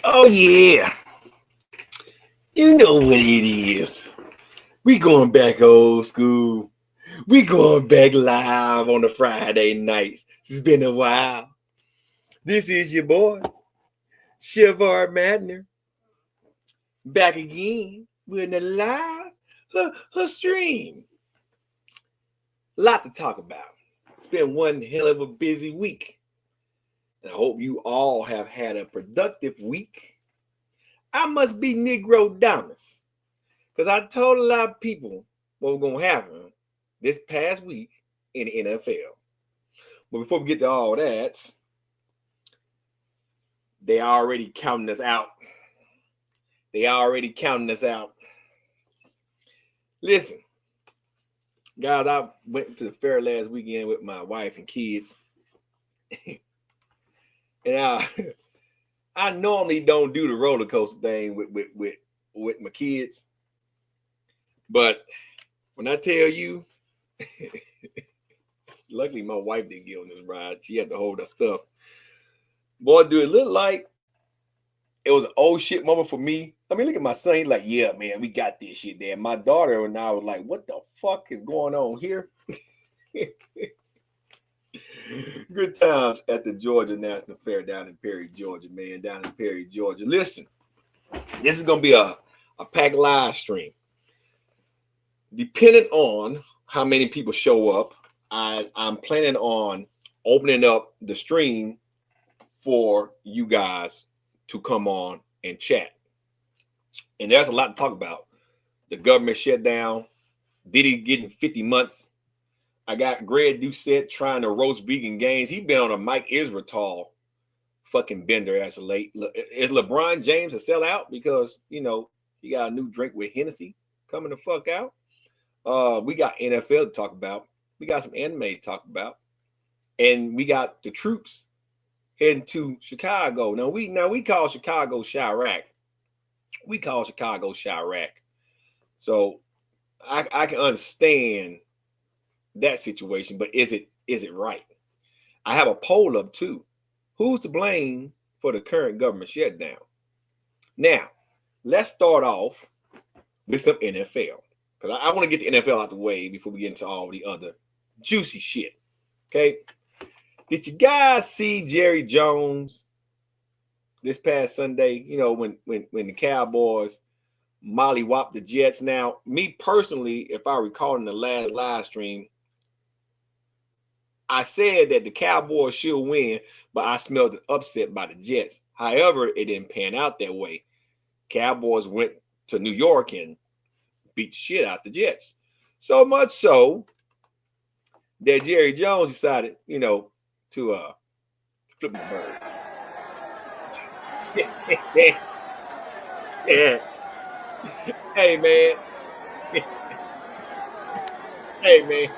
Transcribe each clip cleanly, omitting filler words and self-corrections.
Oh yeah, you know what it is. We going back old school. We going back live on the Friday nights. It's been a while. This is your boy, Savar Matner, back again with a live stream. A lot to talk about. It's been one hell of a busy week. And I hope you all have had a productive week. I must be Negro Dominus. Because I told a lot of people what was going to happen this past week in the NFL. But before we get to all that, they already counting us out. They already counting us out. Listen, guys, I went to the fair last weekend with my wife and kids. And I normally don't do the roller coaster thing with my kids. But when I tell you, luckily my wife didn't get on this ride. She had to hold her stuff. Boy, do it look like it was an old shit moment for me. I mean, look at my son. He's like, yeah, man, we got this shit there. My daughter and I was like, what the fuck is going on here? Good times at the Georgia National Fair down in Perry, Georgia, man. Down in Perry, Georgia. Listen, this is going to be a packed live stream. Depending on how many people show up, I'm planning on opening up the stream for you guys to come on and chat. And there's a lot to talk about. The government shutdown, Diddy getting 50 months. I got Greg Doucette trying to roast vegan gains. He's been on a Mike Israel fucking bender as of late. Is LeBron James a sellout because, you know, he got a new drink with Hennessy coming the fuck out? We got NFL to talk about. We got some anime to talk about. And we got the troops heading to Chicago. Now we call Chicago Chirac. We call Chicago Chirac. So I can understand that situation, but is it right? I have a poll up too. Who's to blame for the current government shutdown? Now, let's start off with some NFL. Because I want to get the NFL out the way before we get into all the other juicy shit. Okay. Did you guys see Jerry Jones this past Sunday? You know, when the Cowboys mollywopped the Jets. Now, me personally, if I recall in the last live stream, I said that the Cowboys should win, but I smelled the upset by the Jets. However, it didn't pan out that way. Cowboys went to New York and beat shit out the Jets. So much so that Jerry Jones decided, you know, to flip the bird. Yeah. Hey man. Hey man.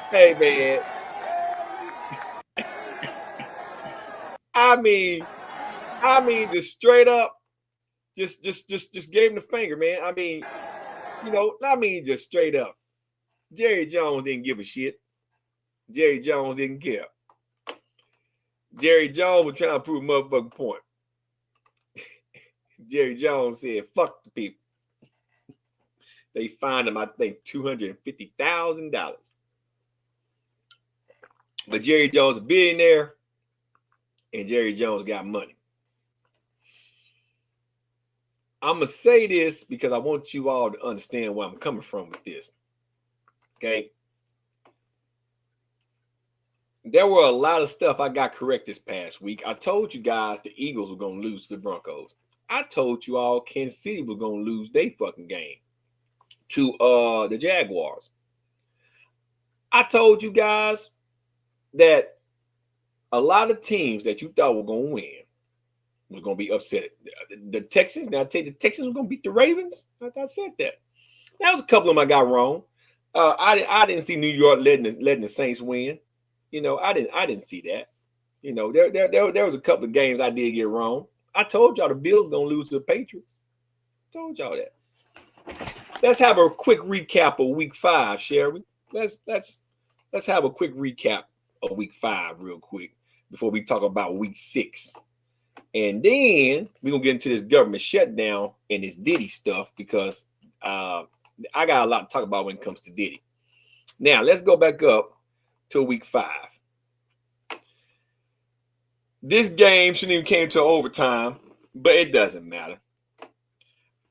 Hey man. I mean, just straight up, just gave him the finger, man. I mean, you know, just straight up. Jerry Jones didn't give a shit. Jerry Jones didn't care. Jerry Jones was trying to prove a motherfucking point. Jerry Jones said, fuck the people. They fined him, I think, $250,000. But Jerry Jones a billionaire, and Jerry Jones got money. I'm going to say this because I want you all to understand where I'm coming from with this. Okay? There were a lot of stuff I got correct this past week. I told you guys the Eagles were going to lose to the Broncos. I told you all Kansas City was going to lose their fucking game to the Jaguars. I told you guys that a lot of teams that you thought were going to win was going to be upset. The Texans, now I tell you, the Texans were going to beat the Ravens. I said that. That was a couple of them I got wrong. I didn't see New York letting the Saints win. You know, I didn't see that. You know, there was a couple of games I did get wrong. I told y'all the Bills gonna lose to the Patriots. Told y'all that. Let's have a quick recap of Week 5, shall we? Let's have a quick recap of Week 5 real quick. before we talk about week 6. And then we're going to get into this government shutdown and this Diddy stuff because I got a lot to talk about when it comes to Diddy. Now, let's go back up to week 5. This game shouldn't even came to overtime, but it doesn't matter.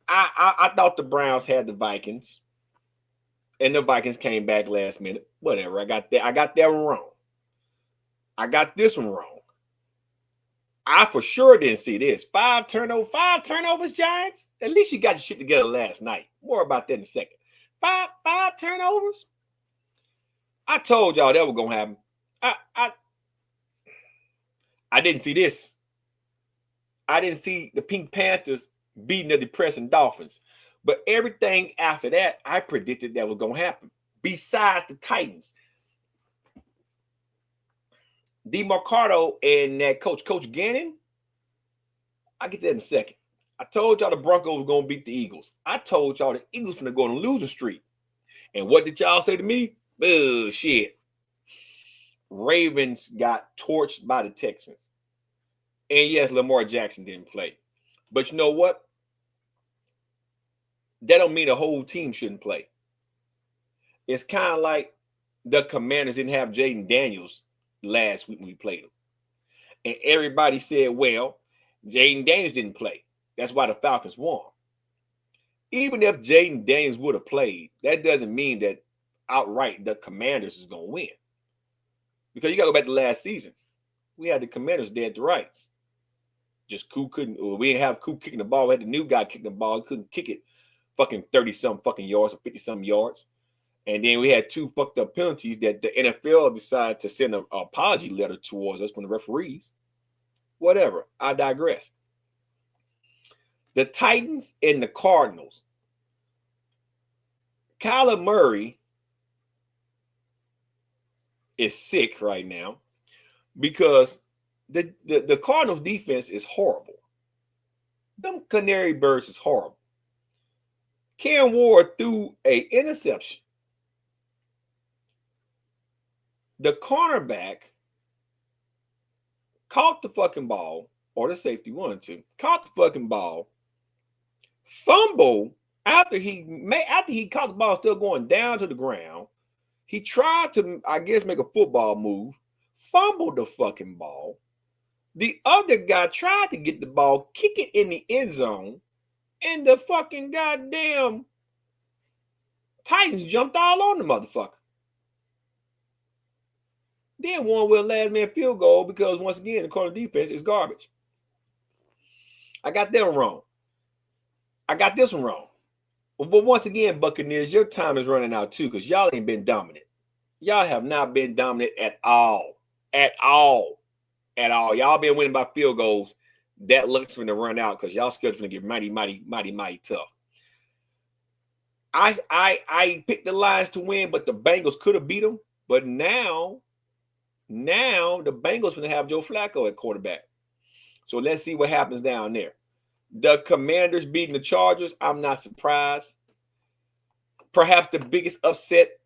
I thought the Browns had the Vikings, and the Vikings came back last minute. Whatever. I got that one wrong. I got this one wrong. I for sure didn't see this. 5 turnovers, Giants. At least you got your shit together last night. More about that in a second. Five turnovers. I told y'all that was gonna happen. I didn't see this. I didn't see the Pink Panthers beating the depressing Dolphins. But everything after that, I predicted that was going to happen. Besides the Titans. DeMarcado and that Coach Gannon, I'll get that in a second. I told y'all the Broncos were going to beat the Eagles. I told y'all the Eagles were going to go on a losing streak. And what did y'all say to me? Oh, shit. Ravens got torched by the Texans. And yes, Lamar Jackson didn't play. But you know what? That don't mean the whole team shouldn't play. It's kind of like the Commanders didn't have Jaden Daniels last week when we played them. And everybody said, well, Jaden Daniels didn't play. That's why the Falcons won. Even if Jaden Daniels would have played, that doesn't mean that outright the Commanders is going to win. Because you got to go back to last season. We had the Commanders dead to rights. Just we didn't have Coop kicking the ball. We had the new guy kicking the ball. He couldn't kick it fucking 30-something fucking yards or 50-something yards. And then we had 2 fucked up penalties that the NFL decided to send an apology letter towards us from the referees. Whatever. I digress. The Titans and the Cardinals. Kyler Murray is sick right now because the Cardinals defense is horrible. Them Canary Birds is horrible. Cam Ward threw an interception. The cornerback caught the fucking ball, or the safety wanted to, caught the fucking ball, fumbled after he caught the ball still going down to the ground. He tried to, I guess, make a football move, fumbled the fucking ball. The other guy tried to get the ball, kick it in the end zone, and the fucking goddamn Titans jumped all on the motherfucker. Then won with a last man field goal because, once again, the corner defense is garbage. I got that one wrong. I got this one wrong. But once again, Buccaneers, your time is running out too because y'all ain't been dominant. Y'all have not been dominant at all. At all. At all. Y'all been winning by field goals. That luck's going to run out because y'all schedule's going to get mighty tough. I picked the Lions to win, but the Bengals could have beat them. But now the Bengals going to have Joe Flacco at quarterback. So let's see what happens down there. The Commanders beating the Chargers, I'm not surprised. Perhaps the biggest upset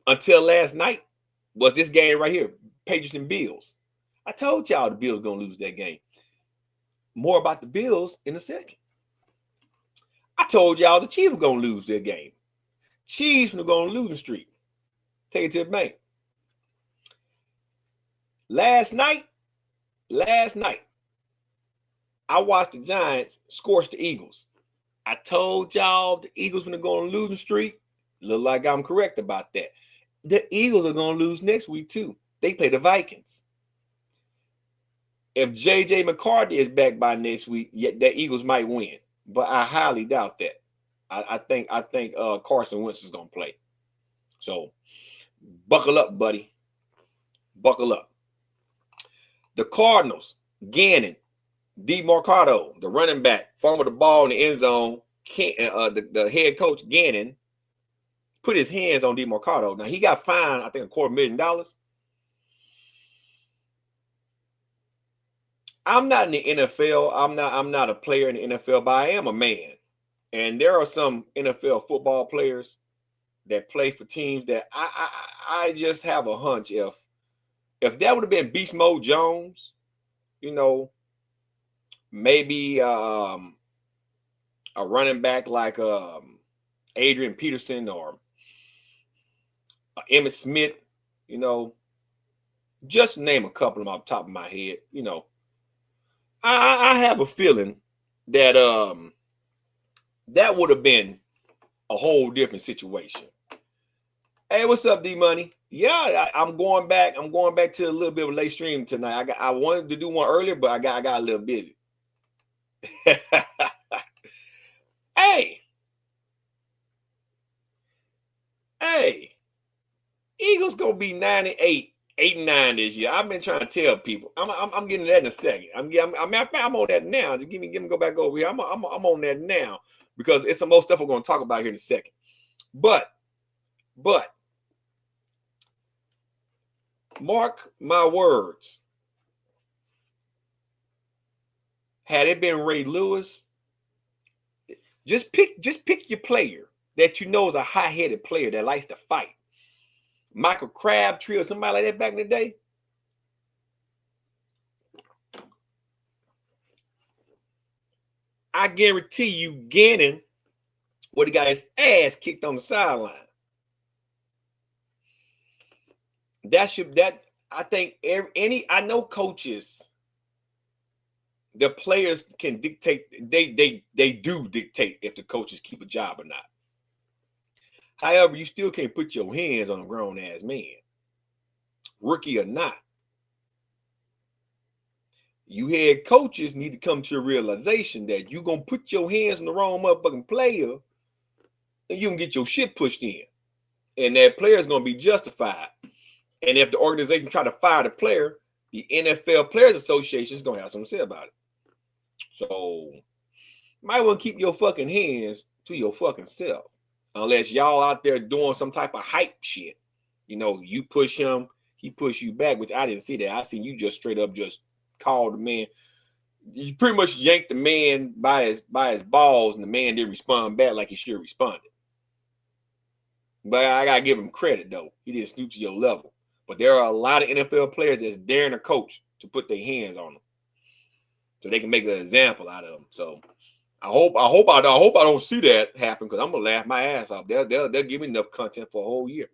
until last night was this game right here, Patriots and Bills. I told y'all the Bills going to lose that game. More about the Bills in a second. I told y'all the Chiefs were going to lose their game. Chiefs were going to lose the streak. Take it to the bank. Last night, I watched the Giants scorch the Eagles. I told y'all the Eagles were going to lose the streak. Look like I'm correct about that. The Eagles are going to lose next week too. They play the Vikings. If J.J. McCarthy is back by next week, the Eagles might win. But I highly doubt that. I think Carson Wentz is going to play. So buckle up, buddy. Buckle up. The Cardinals, Gannon, DeMarcado, the running back, fumbled the ball in the end zone. The head coach, Gannon, put his hands on DeMarcado. Now, he got fined, I think, $250,000. I'm not in the NFL. I'm not a player in the NFL, but I am a man. And there are some NFL football players that play for teams that I just have a hunch if If that would have been Beast Mode Jones, you know, maybe a running back like Adrian Peterson or Emmitt Smith, you know, just name a couple of them off the top of my head. You know, I have a feeling that that would have been a whole different situation. Hey, what's up, D Money? Yeah, I'm going back. I'm going back to a little bit of a late stream tonight. I wanted to do one earlier, but I got a little busy. Hey, Eagles gonna be 98, 8-9 this year. I've been trying to tell people. I'm getting that in a second. I'm on that now. Just give me go back over here. I'm on that now because it's some more stuff we're gonna talk about here in a second. But mark my words. Had it been Ray Lewis, just pick your player that you know is a high-headed player that likes to fight. Michael Crabtree or somebody like that back in the day. I guarantee you Gannon would have got his ass kicked on the sideline. I think I know coaches, the players can dictate, they do dictate if the coaches keep a job or not. However, you still can't put your hands on a grown-ass man, rookie or not. You head coaches need to come to a realization that you're going to put your hands on the wrong motherfucking player and you can get your shit pushed in. And that player is going to be justified. And if the organization try to fire the player, the NFL Players Association is going to have something to say about it. So, you might want to keep your fucking hands to your fucking self. Unless y'all out there doing some type of hype shit. You know, you push him, he push you back, which I didn't see that. I seen you just straight up just call the man. You pretty much yanked the man by his balls, and the man didn't respond back like he should have responded. But I gotta give him credit though. He didn't stoop to your level. But there are a lot of NFL players that's daring a coach to put their hands on them, so they can make an example out of them. So I hope I don't see that happen because I'm gonna laugh my ass off. They'll give me enough content for a whole year,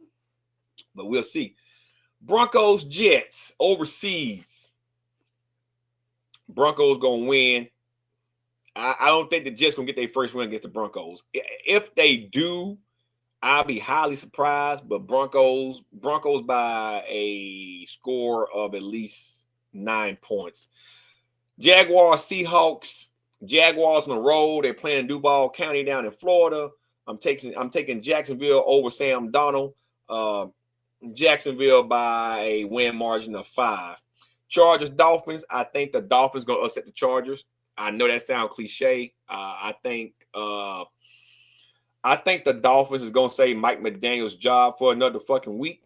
but we'll see. Broncos Jets overseas. Broncos gonna win. I don't think the Jets gonna get their first win against the Broncos. If they do, I'll be highly surprised. But Broncos by a score of at least 9 points. Jaguars Seahawks. Jaguars on the road. They're playing Duval County down in Florida. I'm taking Jacksonville over Sam Darnold. Jacksonville by a win margin of 5. Chargers Dolphins. I think the Dolphins gonna upset the Chargers. I know that sounds cliche. I think the Dolphins is gonna save Mike McDaniel's job for another fucking week.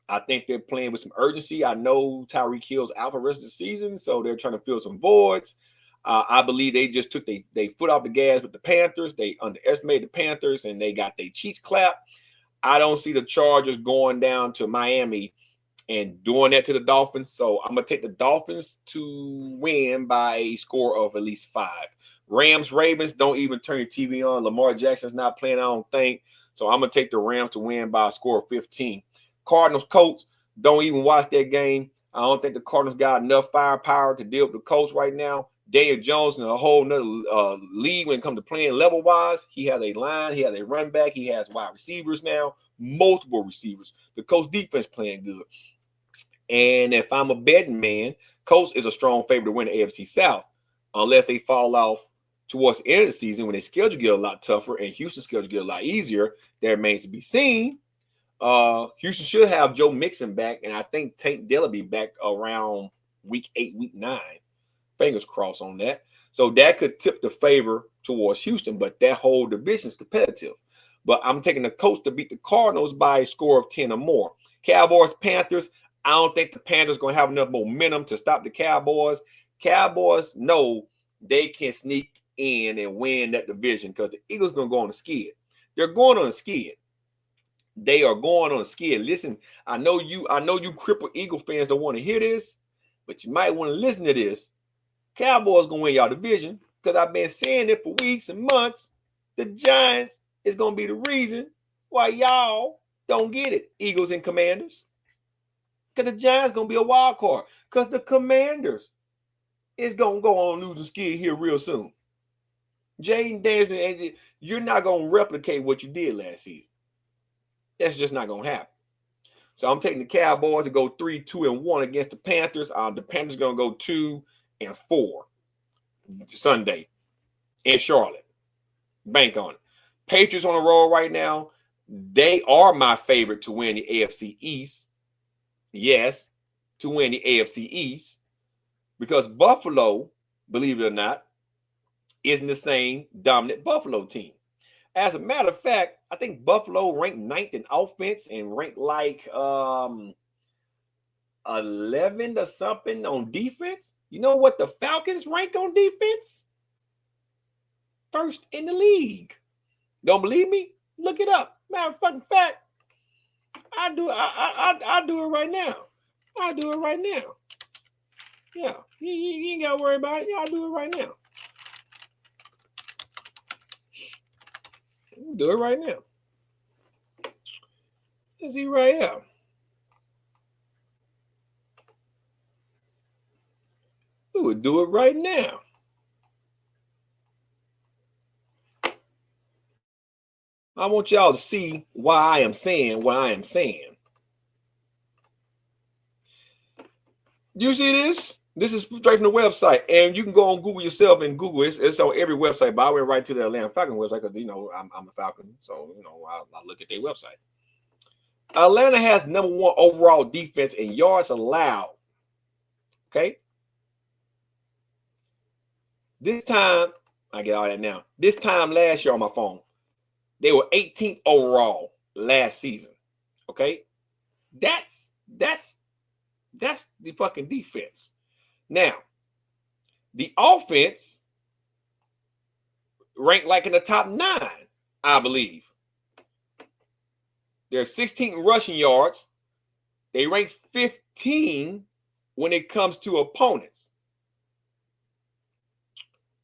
I think they're playing with some urgency. I know Tyreek Hill's out for the rest of the season, so they're trying to fill some voids. I believe they just took their foot off the gas with the Panthers. They underestimated the Panthers, and they got their cheeks clapped. I don't see the Chargers going down to Miami and doing that to the Dolphins. So I'm going to take the Dolphins to win by a score of at least 5. Rams Ravens, don't even turn your TV on. Lamar Jackson's not playing, I don't think. So I'm going to take the Rams to win by a score of 15. Cardinals Colts, don't even watch that game. I don't think the Cardinals got enough firepower to deal with the Colts right now. Daniel Jones in a whole nother league when it comes to playing level-wise. He has a line. He has a run back. He has wide receivers now, multiple receivers. The Colts defense playing good. And if I'm a betting man, Colts is a strong favorite to win the AFC South unless they fall off towards the end of the season when their schedule get a lot tougher and Houston's schedule get a lot easier. That remains to be seen. Houston should have Joe Mixon back, and I think Tank Dell will be back around week 8, week 9. Fingers crossed on that. So that could tip the favor towards Houston, but that whole division is competitive. But I'm taking the Colts to beat the Cardinals by a score of 10 or more. Cowboys, Panthers. I don't think the Panthers going to have enough momentum to stop the Cowboys. Cowboys know they can sneak in and win that division because the Eagles going to go on a skid. They're going on a skid. They are going on a skid. Listen, I know you crippled Eagle fans don't want to hear this, but you might want to listen to this. Cowboys gonna win y'all division because I've been saying it for weeks and months. The Giants is gonna be the reason why y'all don't get it, Eagles and Commanders. Because the Giants gonna be a wild card. Because the Commanders is gonna go on losing skid here real soon. Jaden Danielson, you're not gonna replicate what you did last season. That's just not gonna happen. So I'm taking the Cowboys to go 3-2-1 against the Panthers. The Panthers gonna go 2-4 Sunday in Charlotte. Bank on it. Patriots on the roll right now. They are my favorite to win the AFC East. Yes, to win the AFC East. Because Buffalo, believe it or not, isn't the same dominant Buffalo team. As a matter of fact, I think Buffalo ranked 9th in offense and ranked like 11 or something on defense. You know what the Falcons rank on defense? First in the league. Don't believe me? Look it up. Matter of fucking fact, I do it right now. I do it right now. Yeah, you ain't got to worry about it. I'll do it right now. Do it right now. Let's see right here. We would do it right now. I want y'all to see why I am saying what I am saying. You see this? This is straight from the website, and you can go on Google yourself and Google it. It's on every website, but I went right to the Atlanta Falcons website because, you know, I'm a Falcon, so, you know, I look at their website. Atlanta has #1 overall defense in yards allowed. Okay? This time, I get all that now. This time last year on my phone, they were 18th overall last season. Okay? That's the fucking defense. Now, the offense ranked like in the top 9, I believe. They're 16th in rushing yards. They rank 15 when it comes to opponents.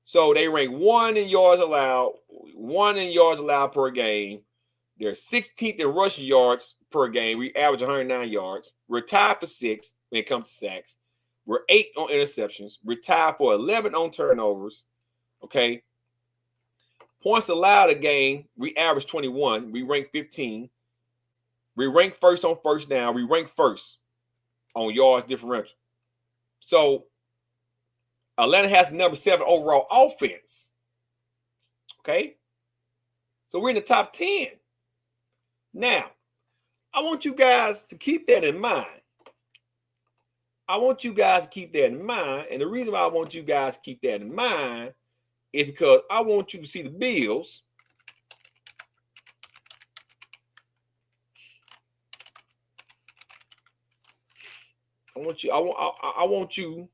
So they rank 1 in yards allowed per game. They're 16th in rushing yards per game. We average 109 yards. We're tied for 6th when it comes to sacks. We're 8th on interceptions. We're tied for 11 on turnovers. Okay. Points allowed a game, we average 21. We rank 15. We rank first on first down. We rank first on yards differential. So Atlanta has the #7 overall offense. Okay. So we're in the top 10. Now, I want you guys to keep that in mind. And the reason why I want you guys to keep that in mind is because I want you to see the Bills. I want you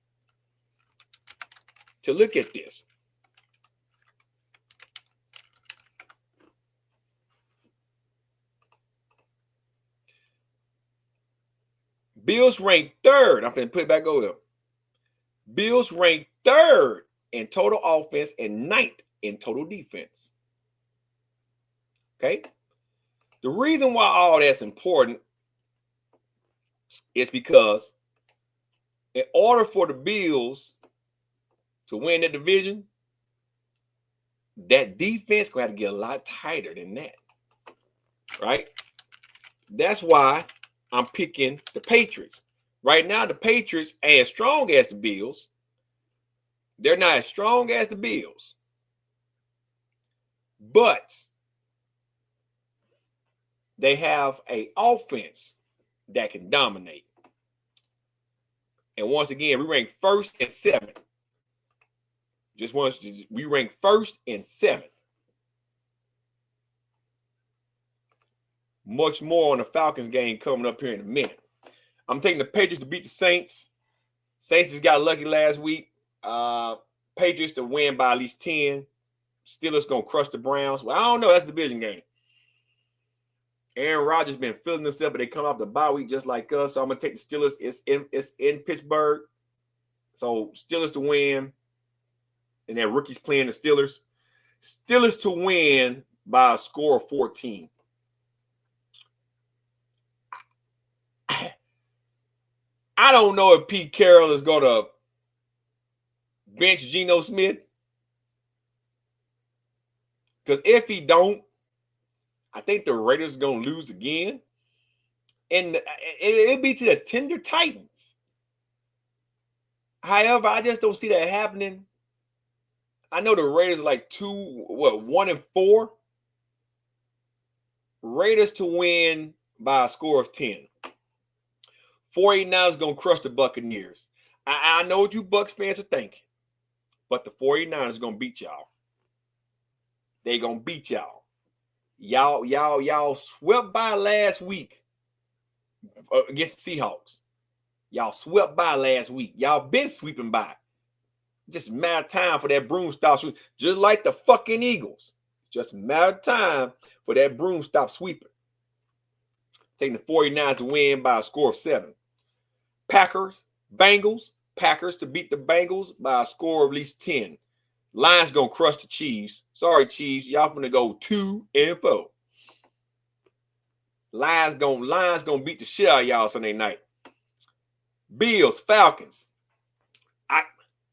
to look at this. Bills rank 3rd. I'm going to put it back over there. Bills rank 3rd in total offense and 9th in total defense. Okay? The reason why all that's important is because in order for the Bills to win the division, that defense going to have to get a lot tighter than that. Right? That's why I'm picking the Patriots. Right now, the Patriots ain't as strong as the Bills. They're not as strong as the Bills. But they have an offense that can dominate. And once again, we rank 1st and 7th. We rank 1st and 7th. Much more on the Falcons game coming up here in a minute. I'm taking the Patriots to beat the Saints. Saints just got lucky last week. Patriots to win by at least 10. Steelers going to crush the Browns. Well, I don't know. That's the division game. Aaron Rodgers been feeling himself, but they come off the bye week just like us. So I'm gonna take the Steelers. It's in Pittsburgh. So Steelers to win. And that rookie's playing the Steelers. Steelers to win by a score of 14. I don't know if Pete Carroll is going to bench Geno Smith. Because if he don't, I think the Raiders are going to lose again. And it'll be to the tender Titans. However, I just don't see that happening. I know the Raiders are like 1-4. Raiders to win by a score of 10. 49ers going to crush the Buccaneers. I know what you Bucs fans are thinking, but the 49ers are going to beat y'all. They're going to beat y'all. Y'all swept by last week against the Seahawks. Y'all swept by last week. Y'all been sweeping by. Just a matter of time for that broom stop sweeping. Just like the fucking Eagles. Just a matter of time for that broom stop sweeping. Taking the 49ers to win by a score of 7. Packers, Bengals. Packers to beat the Bengals by a score of at least 10. Lions gonna crush the Chiefs. Sorry, Chiefs. Y'all gonna go 2-4. Lions gonna beat the shit out of y'all Sunday night. Bills, Falcons.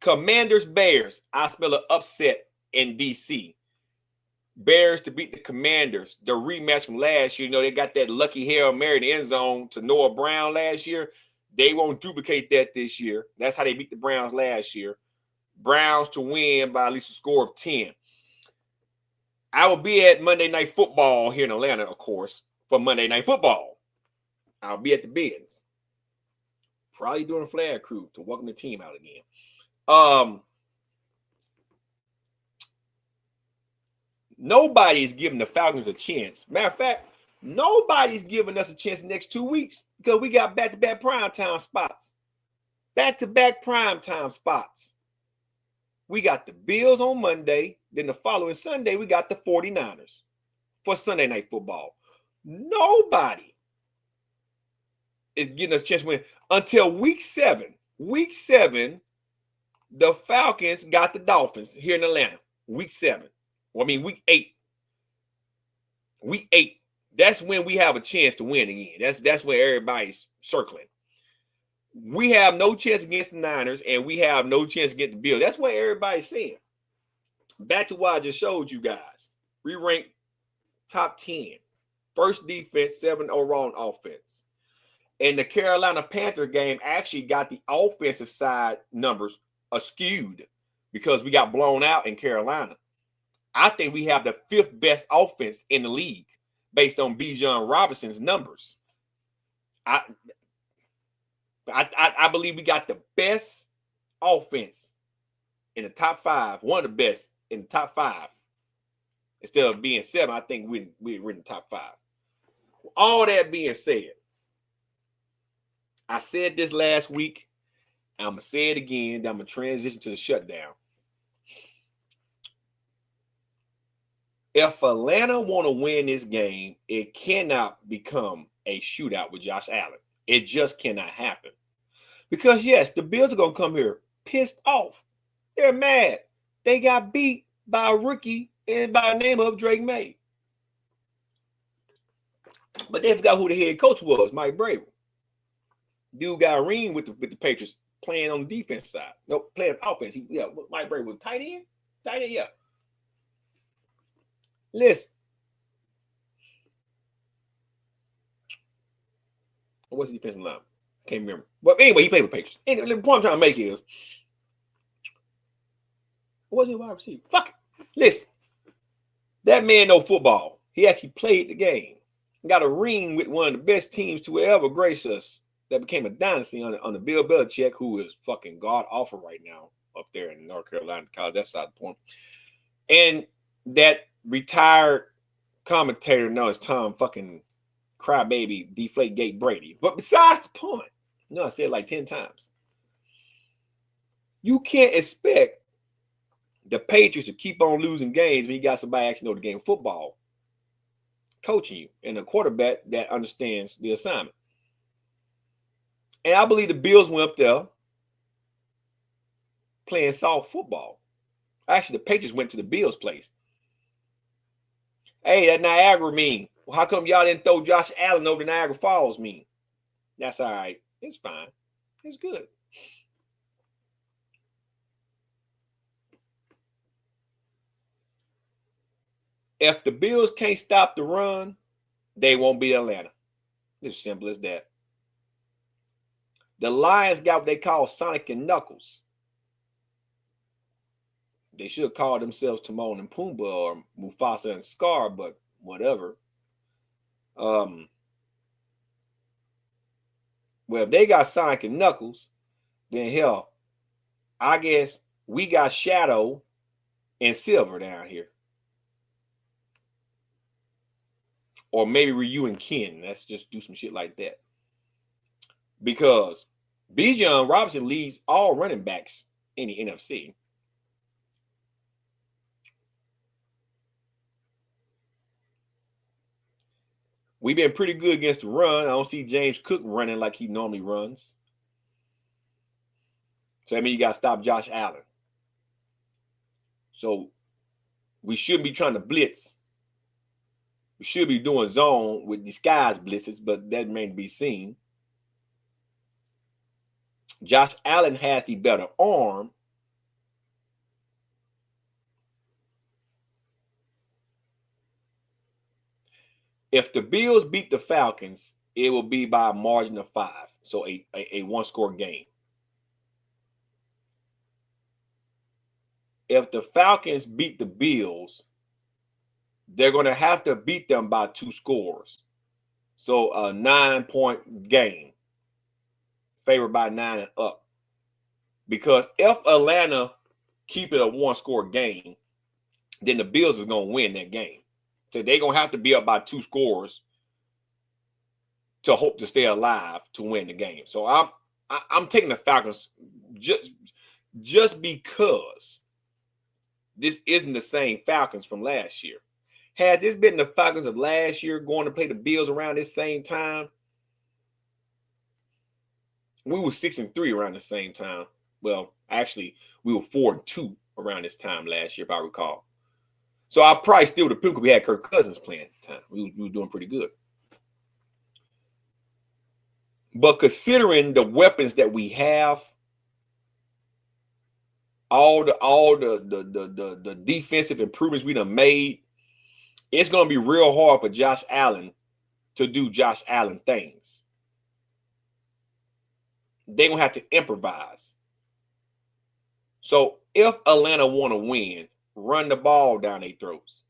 Commanders, Bears. I spell an upset in DC. Bears to beat the Commanders. The rematch from last year. You know, they got that lucky Hail Mary in the end zone to Noah Brown last year. They won't duplicate that this year. That's how they beat the Browns last year. Browns to win by at least a score of 10. I will be at Monday Night Football here in Atlanta, of course, for Monday Night Football. I'll be at the Benz. Probably doing a flag crew to welcome the team out again. Nobody's giving the Falcons a chance. Matter of fact, nobody's giving us a chance the next 2 weeks because we got back-to-back primetime spots. Back-to-back primetime spots. We got the Bills on Monday. Then the following Sunday, we got the 49ers for Sunday Night Football. Nobody is getting us a chance to win until week 7. Week 7, the Falcons got the Dolphins here in Atlanta. Week 7. Well, I mean, week 8. Week 8. That's when we have a chance to win again. That's where everybody's circling. We have no chance against the Niners, and we have no chance against the Bills. That's what everybody's saying. Back to what I just showed you guys. We ranked top 10. First defense, 7 overall on offense. And the Carolina Panther game actually got the offensive side numbers skewed because we got blown out in Carolina. I think we have the 5th best offense in the league based on Bijan Robinson's numbers. I believe we got the best offense in the top 5, one of the best in the top 5. Instead of being 7, I think we're in the top 5. All that being said, I said this last week. I'm going to say it again. Then I'm going to transition to the shutdown. If Atlanta want to win this game, it cannot become a shootout with Josh Allen. It just cannot happen. Because, yes, the Bills are going to come here pissed off. They're mad. They got beat by a rookie and by the name of Drake May. But they forgot who the head coach was, Mike Vrabel. Dude got a ring with the Patriots playing on the defense side. No, playing offense. Mike Vrabel was tight end. Tight end, yeah. Listen. What's the defensive line? Can't remember. But anyway, he played with Patriots. Anyway, the point I'm trying to make is, what was he wide receiver? Fuck it. Listen. That man know football. He actually played the game. Got a ring with one of the best teams to ever grace us. That became a dynasty on the Bill Belichick, who is fucking god awful right now up there in North Carolina college. That's side the point. And that retired commentator known as Tom fucking Crybaby Deflategate Brady. But besides the point, I said it like 10 times. You can't expect the Patriots to keep on losing games when you got somebody actually know the game of football. coaching you and a quarterback that understands the assignment. And I believe the Bills went up there playing soft football. Actually, the Patriots went to the Bills' place. Hey, that Niagara mean. Well, how come y'all didn't throw Josh Allen over the Niagara Falls mean? That's all right. It's fine. It's good. If the Bills can't stop the run, they won't beat Atlanta. It's as simple as that. The Lions got what they call Sonic and Knuckles. They should call themselves Timon and Pumbaa or Mufasa and Scar, but whatever. Well, if they got Sonic and Knuckles, then hell, I guess we got Shadow and Silver down here. Or maybe Ryu and Ken. Let's just do some shit like that. Because Bijan Robinson leads all running backs in the NFC. We've been pretty good against the run. I don't see James Cook running like he normally runs. So that means you got to stop Josh Allen. So we shouldn't be trying to blitz. We should be doing zone with disguise blitzes, but that may be seen. Josh Allen has the better arm. If the Bills beat the Falcons, it will be by a margin of 5. So a one-score game. If the Falcons beat the Bills, they're going to have to beat them by 2 scores. So a 9-point game. Favored by 9 and up. Because if Atlanta keep it a one-score game, then the Bills is going to win that game. So they're going to have to be up by 2 scores to hope to stay alive to win the game. So I'm taking the Falcons just because this isn't the same Falcons from last year. Had this been the Falcons of last year going to play the Bills around this same time, we were 6-3 around the same time. Well, actually, we were 4-2 around this time last year, if I recall. So I probably still would have picked because we had Kirk Cousins playing at the time. We were doing pretty good. But considering the weapons that we have, all the defensive improvements we done made, it's going to be real hard for Josh Allen to do Josh Allen things. They're going to have to improvise. So if Atlanta want to win, run the ball down their throats.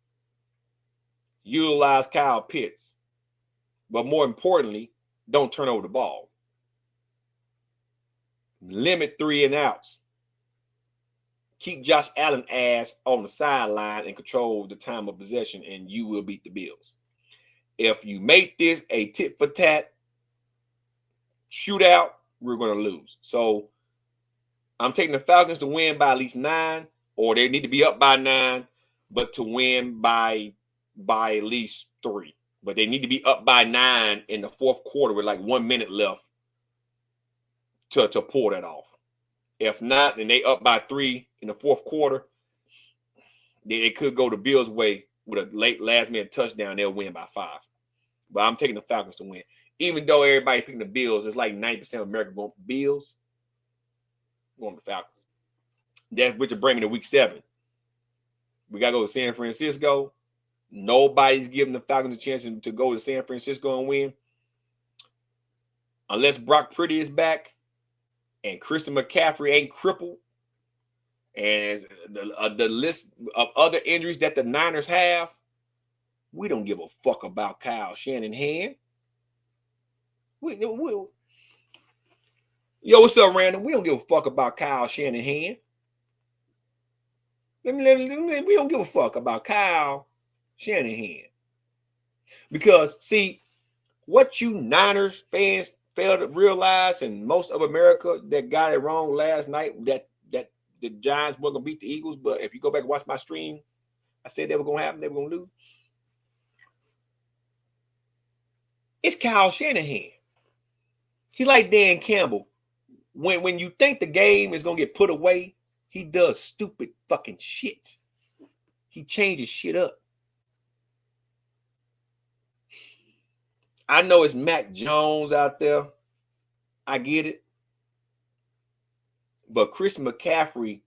Utilize Kyle Pitts. But more importantly, don't turn over the ball. Limit 3 and outs. Keep Josh Allen ass on the sideline and control the time of possession, and you will beat the Bills. If you make this a tit-for-tat shootout, we're going to lose. So I'm taking the Falcons to win by at least 9, or they need to be up by 9, but to win by at least 3. But they need to be up by 9 in the fourth quarter with like 1 minute left to pull that off. If not, then they up by 3 in the fourth quarter. They could go the Bills' way with a late last-minute touchdown. They'll win by 5. But I'm taking the Falcons to win. Even though everybody picking the Bills, it's like 90% of America going Bills. Going to the Falcons. That's what you're bringing to week 7. We got to go to San Francisco. Nobody's giving the Falcons a chance to go to San Francisco and win. Unless Brock Purdy is back and Christian McCaffrey ain't crippled. And the list of other injuries that the Niners have, we don't give a fuck about Kyle Shanahan. Yo, what's up, Random? We don't give a fuck about Kyle Shanahan. We don't give a fuck about Kyle Shanahan. Because, see, what you Niners fans fail to realize, and most of America that got it wrong last night, that the Giants weren't going to beat the Eagles, but if you go back and watch my stream, I said they were going to happen, they were going to lose. It's Kyle Shanahan. He's like Dan Campbell. When you think the game is gonna get put away, he does stupid fucking shit. He changes shit up. I know it's Mac Jones out there. I get it. But Chris McCaffrey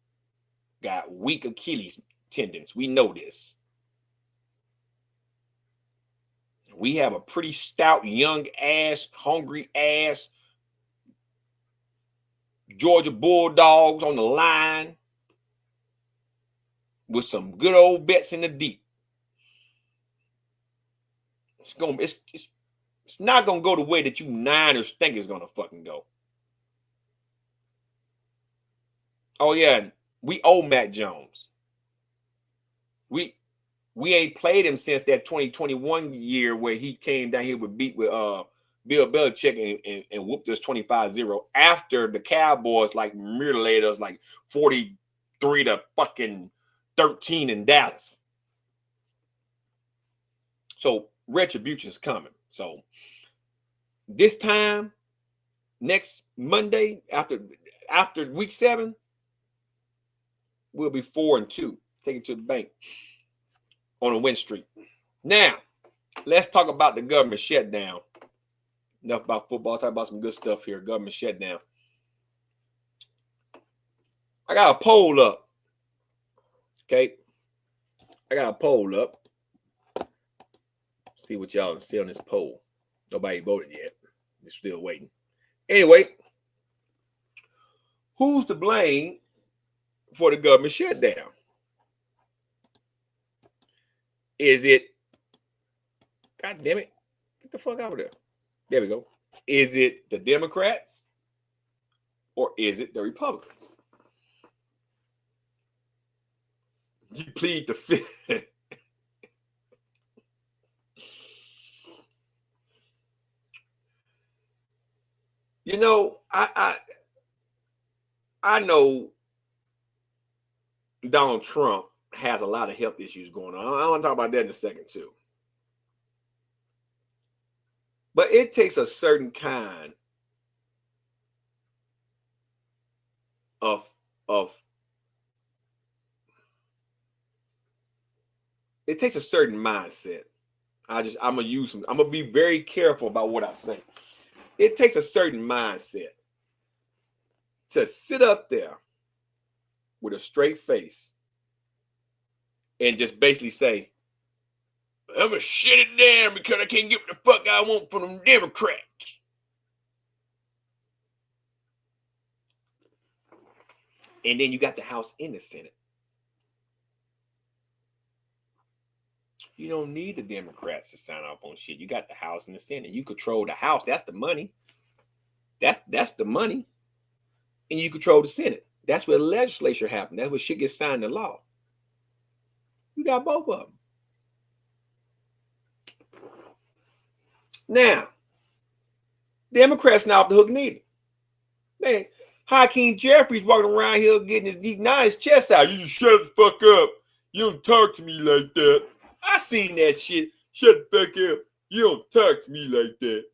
got weak Achilles tendons. We know this. We have a pretty stout, young ass, hungry ass Georgia Bulldogs on the line with some good old bets in the deep. It's not gonna go the way that you Niners think it's gonna fucking go. Oh yeah, we owe Mac Jones. We ain't played him since that 2021 year where he came down here with Bill Belichick and whooped us 25-0 after the Cowboys like mutilated us like 43 to fucking 13 in Dallas. So retribution's coming. So this time, next Monday after week 7, we'll be 4-2. Take it to the bank on a win streak. Now, let's talk about the government shutdown. Enough about football. Talk about some good stuff here. Government shutdown. I got a poll up. Okay. I got a poll up. See what y'all see on this poll. Nobody voted yet. They're still waiting. Anyway, who's to blame for the government shutdown? Is it, God damn it, get the fuck out of there. There we go. Is it the Democrats or is it the Republicans? You plead the fifth. You know, I know Donald Trump has a lot of health issues going on. I want to talk about that in a second too. But it takes a certain kind of it takes a certain mindset. I'm gonna be very careful about what I say. It takes a certain mindset to sit up there with a straight face and just basically say, I'm gonna shut it down because I can't get what the fuck I want from them Democrats. And then you got the House and the Senate. You don't need the Democrats to sign off on shit. You got the House and the Senate. You control the House. That's the money. That's the money. And you control the Senate. That's where the legislature happens. That's where shit gets signed into law. You got both of them. Now, Democrats not off the hook neither. Man, Hakeem Jeffries walking around here getting his chest out. You just shut the fuck up. You don't talk to me like that. I seen that shit. Shut the fuck up. You don't talk to me like that.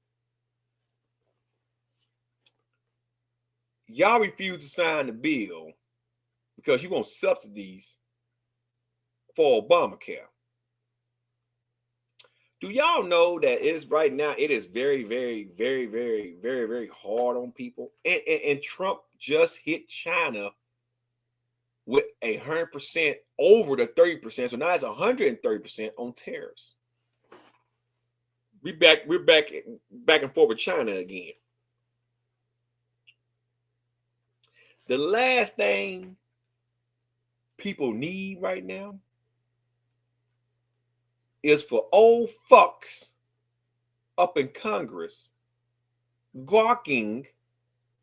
Y'all refuse to sign the bill because you want subsidies for Obamacare. Do y'all know that right now it is very, very, very, very, very, very hard on people? And Trump just hit China with 100% over the 30%. So now it's 130% on tariffs. We're back and forth with China again. The last thing people need right now is for old fucks up in Congress gawking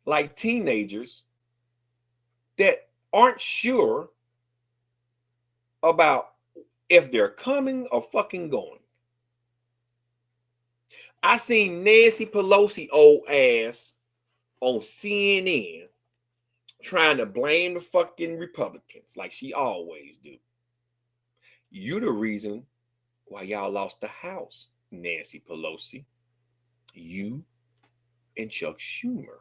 like teenagers that aren't sure about if they're coming or fucking going. I seen Nancy Pelosi old ass on CNN trying to blame the fucking Republicans like she always do. You the reason why y'all lost the House, Nancy Pelosi. You and Chuck Schumer.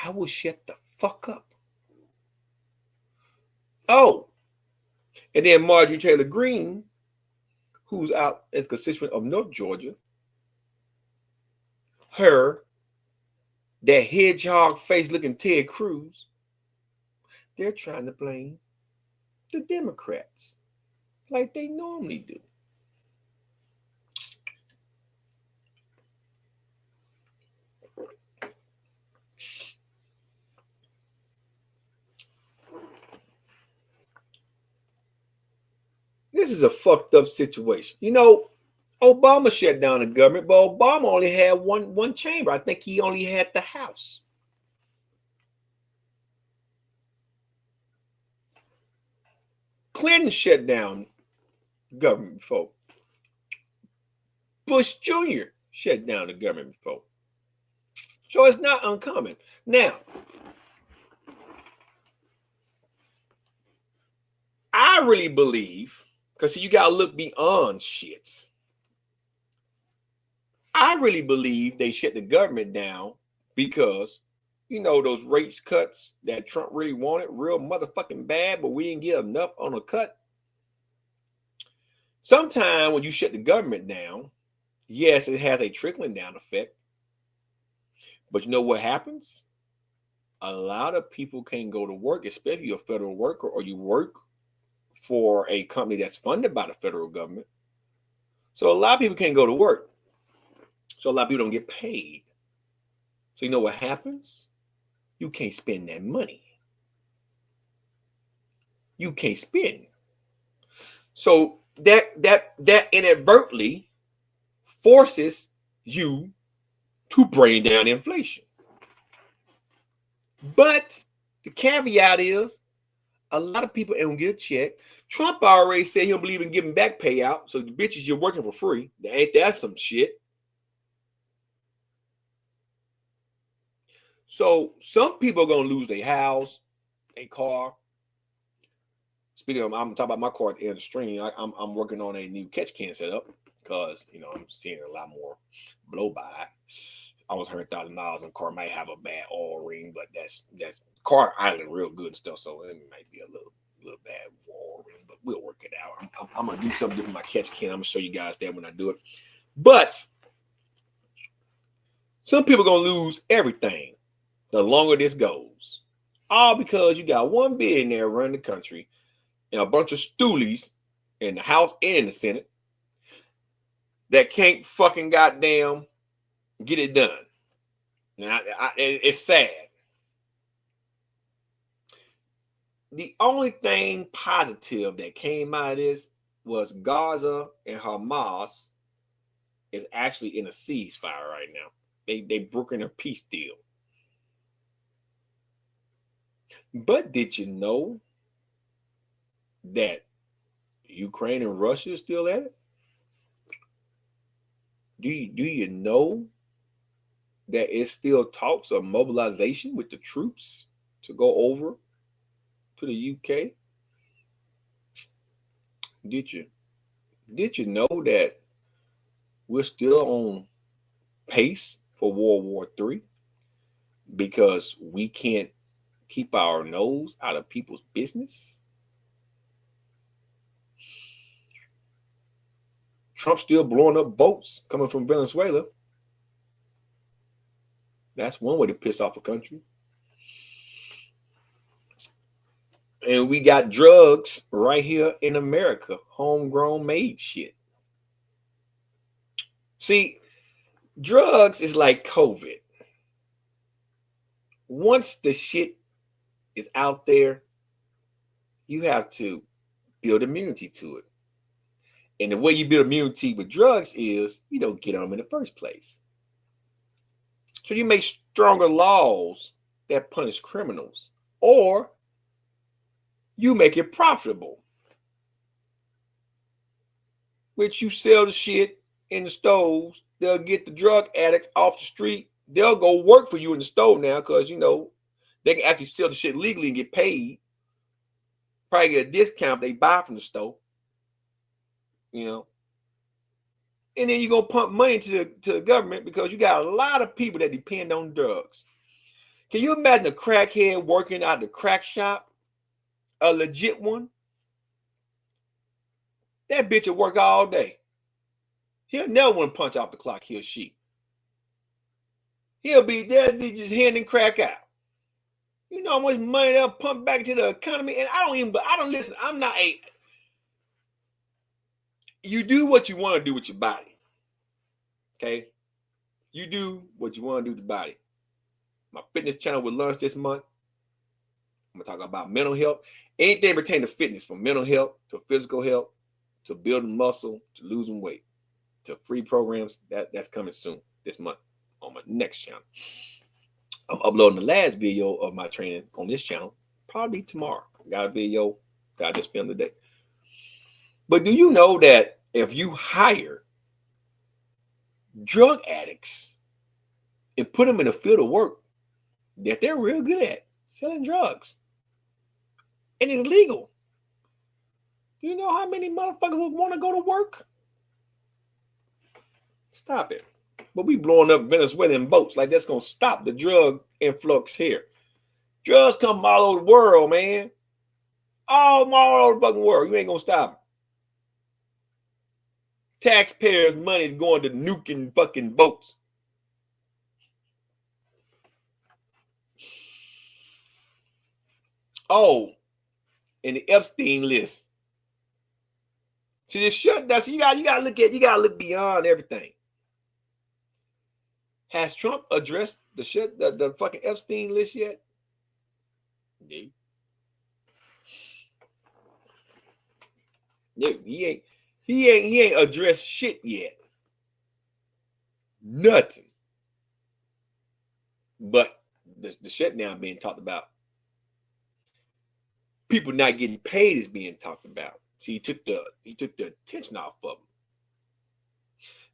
I will shut the fuck up. Oh, and then Marjorie Taylor Greene, who's out as constituent of North Georgia, her, that hedgehog face looking Ted Cruz, they're trying to blame the Democrats like they normally do. This is a fucked up situation. You know, Obama shut down the government, but Obama only had one chamber. I think he only had the House. Clinton shut down government before. Bush Jr. shut down the government before. So it's not uncommon. Now, I really believe, because you got to look beyond shits. I really believe they shut the government down because, you know, those rates cuts that Trump really wanted real motherfucking bad, but we didn't get enough on a cut. Sometimes when you shut the government down, yes, it has a trickling down effect. But you know what happens? A lot of people can't go to work, especially a federal worker, or you work for a company that's funded by the federal government. So a lot of people can't go to work. So a lot of people don't get paid. So you know what happens? You can't spend that money. You can't spend. So that inadvertently forces you to bring down inflation. But the caveat is a lot of people don't get a check. Trump already said he don't believe in giving back payout. So the bitches you're working for free, ain't that some shit? So some people are gonna lose their house, their car. Speaking of, I'm talking about my car at the end of the stream. I'm working on a new catch can setup because you know I'm seeing a lot more blow by. Almost $100,000 on the car. Might have a bad oil ring, but that's car idling real good and stuff. So it might be a little bad oil ring, but we'll work it out. I'm gonna do something different with my catch can. I'm gonna show you guys that when I do it. But some people are gonna lose everything the longer this goes. All because you got one billionaire running the country and a bunch of stoolies in the House and in the Senate that can't fucking goddamn get it done. Now, it's sad. The only thing positive that came out of this was Gaza and Hamas is actually in a ceasefire right now. They broken a peace deal. But did you know that Ukraine and Russia is still at it? Do you know that it's still talks of mobilization with the troops to go over to the UK? Did you know that we're still on pace for World War III because we can't keep our nose out of people's business? Trump's still blowing up boats coming from Venezuela. That's one way to piss off a country. And we got drugs right here in America, homegrown made shit. See, drugs is like COVID. Once the shit is out there, you have to build immunity to it. And the way you build immunity with drugs is you don't get them in the first place. So you make stronger laws that punish criminals, or you make it profitable, which you sell the shit in the stores. They'll get the drug addicts off the street. They'll go work for you in the store now because, you know, they can actually sell the shit legally and get paid. Probably get a discount they buy from the store. You know, And then you're gonna pump money to the government because you got a lot of people that depend on drugs. Can you imagine a crackhead working out the crack shop? A legit one? That bitch will work all day. He'll never want to punch off the clock, he or she. He'll be there just handing crack out. You know how much money they'll pump back into the economy? And I don't listen. I'm not a. You do what you want to do with your body. Okay? You do what you want to do with your body. My fitness channel will launch this month. I'm going to talk about mental health. Anything pertaining to fitness, from mental health to physical health, to building muscle, to losing weight, to free programs. That's coming soon this month on my next channel. I'm uploading the last video of my training on this channel probably tomorrow. Got a video that I just filmed today. But do you know that if you hire drug addicts and put them in a field of work that they're real good at, selling drugs, and it's legal? Do you know how many motherfuckers would want to go to work? Stop it. But we blowing up Venezuelan boats like that's going to stop the drug influx here. Drugs come from all over the world, man. All over the fucking world. You ain't going to stop it. Taxpayers' money is going to nuking fucking boats. Oh, and the Epstein list. See, this shutdown. So you gotta look beyond everything. Has Trump addressed the fucking Epstein list yet? No. No, he ain't addressed shit yet. Nothing. But the shutdown being talked about. People not getting paid is being talked about. See, he took the attention off of them.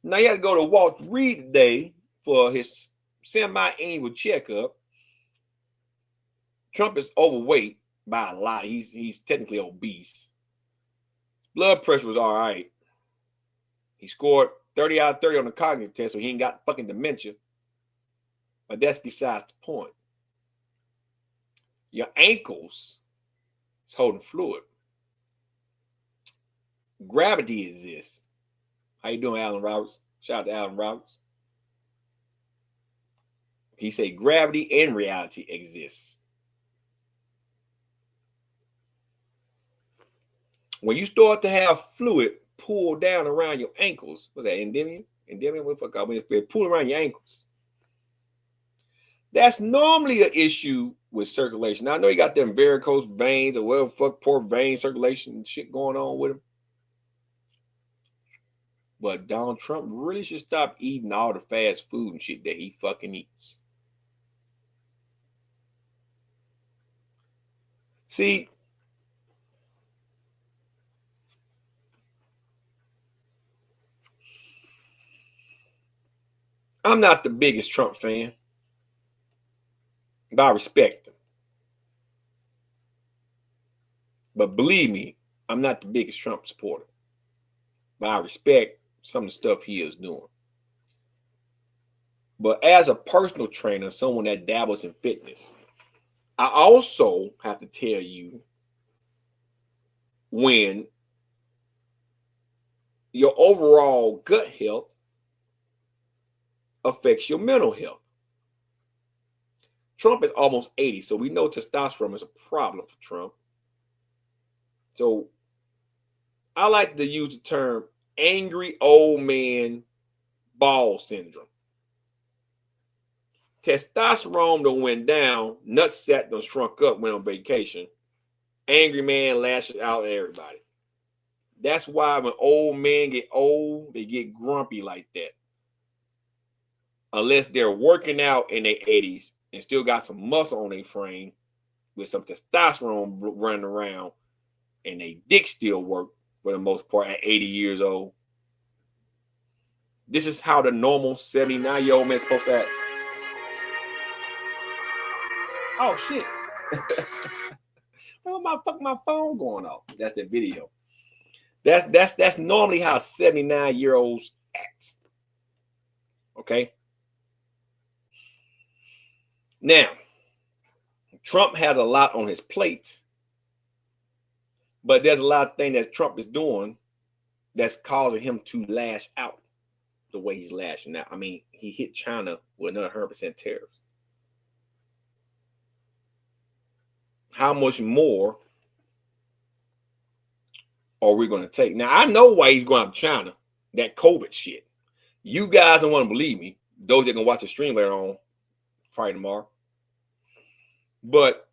Now you got to go to Walt Reed today for his semi-annual checkup. Trump is overweight by a lot. He's technically obese. Blood pressure was all right. He scored 30 out of 30 on the cognitive test, so he ain't got fucking dementia. But that's besides the point. Your ankles is holding fluid. Gravity exists. How you doing, Alan Roberts? Shout out to Alan Roberts. He said gravity and reality exists. When you start to have fluid pull down around your ankles, what's that, endemium? Endemium, what the fuck? I mean, it's pull around your ankles. That's normally an issue with circulation. Now, I know you got them varicose veins or whatever fuck, poor vein circulation and shit going on with them. But Donald Trump really should stop eating all the fast food and shit that he fucking eats. See, I'm not the biggest Trump fan, but I respect him. But believe me, I'm not the biggest Trump supporter, but I respect some of the stuff he is doing. But as a personal trainer, someone that dabbles in fitness, I also have to tell you when your overall gut health affects your mental health. Trump is almost 80, so we know testosterone is a problem for Trump. So I like to use the term angry old man ball syndrome. Testosterone done went down, nutsack done shrunk up, went on vacation. Angry man lashes out at everybody. That's why when old men get old, they get grumpy like that. Unless they're working out in their 80s and still got some muscle on their frame with some testosterone running around and they dick still work for the most part at 80 years old. This is how the normal 79-year-old man is supposed to act. Oh shit. my phone going off. That's the video. That's normally how 79-year-olds Act. Okay. Now, Trump has a lot on his plate, but there's a lot of things that Trump is doing that's causing him to lash out the way he's lashing out. I mean, he hit China with another 100% tariffs. How much more are we going to take? Now, I know why he's going to China, that COVID shit. You guys don't want to believe me. Those that can watch the stream later on, probably tomorrow. But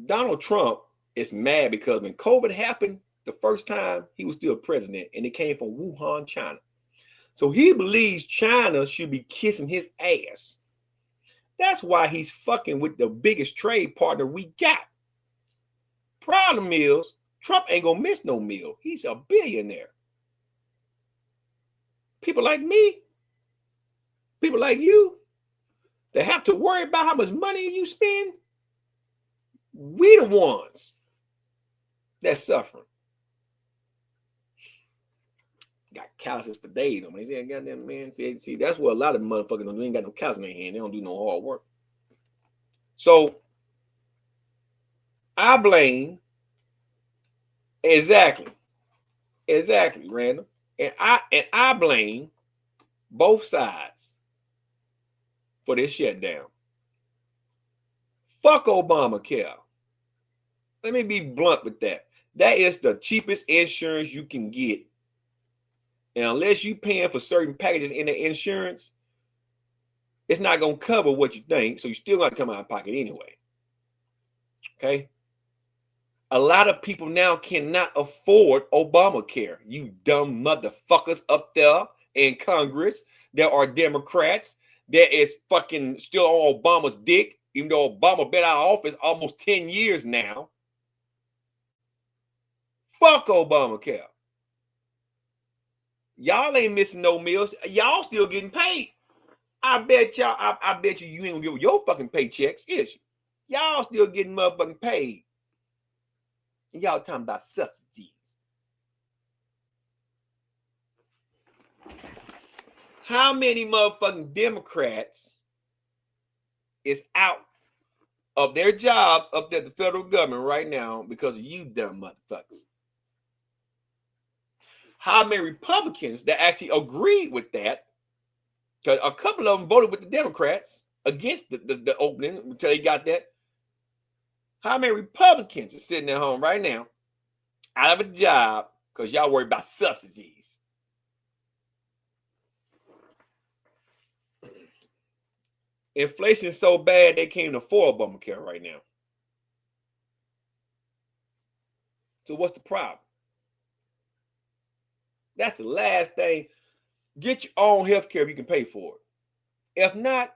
Donald Trump is mad because when COVID happened the first time, he was still president, and it came from Wuhan, China. So he believes China should be kissing his ass. That's why he's fucking with the biggest trade partner we got. Problem is, Trump ain't gonna miss no meal. He's a billionaire. People like me, people like you, that have to worry about how much money you spend, we the ones that's suffering. Got calluses for days. I mean, they say, goddamn man. See, that's what a lot of motherfuckers don't do. They ain't got no calluses in their hand. They don't do no hard work. So I blame exactly, Randall, and I blame both sides for this shutdown. Fuck Obamacare. Let me be blunt with that. That is the cheapest insurance you can get. And unless you're paying for certain packages in the insurance, it's not going to cover what you think. So you still got to come out of pocket anyway. Okay. A lot of people now cannot afford Obamacare. You dumb motherfuckers up there in Congress. There are Democrats. There is fucking still on Obama's dick, even though Obama been out of office almost 10 years now. Fuck Obamacare. Y'all ain't missing no meals. Y'all still getting paid. I bet y'all, I bet you ain't gonna give your fucking paychecks, is you? Y'all still getting motherfucking paid. And y'all talking about subsidies. How many motherfucking Democrats is out of their jobs up there at the federal government right now because of you dumb motherfuckers? How many Republicans that actually agreed with that? Because a couple of them voted with the Democrats against the opening until they got that. How many Republicans are sitting at home right now out of a job because y'all worry about subsidies? Inflation is so bad they can't afford Obamacare right now. So what's the problem? That's the last thing. Get your own health care if you can pay for it. If not,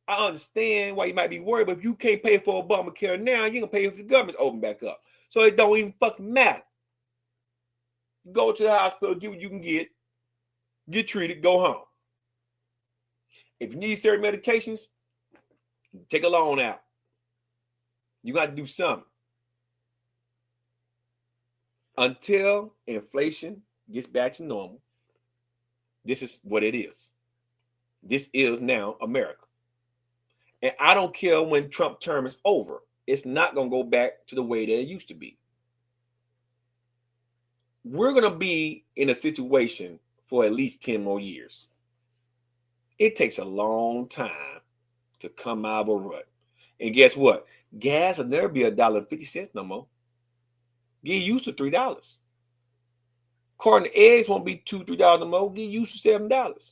I understand why you might be worried, but if you can't pay for Obamacare now, you're going to pay if the government's open back up. So it don't even fucking matter. Go to the hospital, get what you can get treated, go home. If you need certain medications, take a loan out. You got to do something. Until inflation gets back to normal, this is what it is. This is now America. And I don't care when Trump term is over. It's not going to go back to the way that it used to be. We're going to be in a situation for at least 10 more years. It takes a long time to come out of a rut. And guess what? Gas will never be $1.50 no more. Get used to $3. Corn and eggs won't be $2, $3 no more. Get used to $7.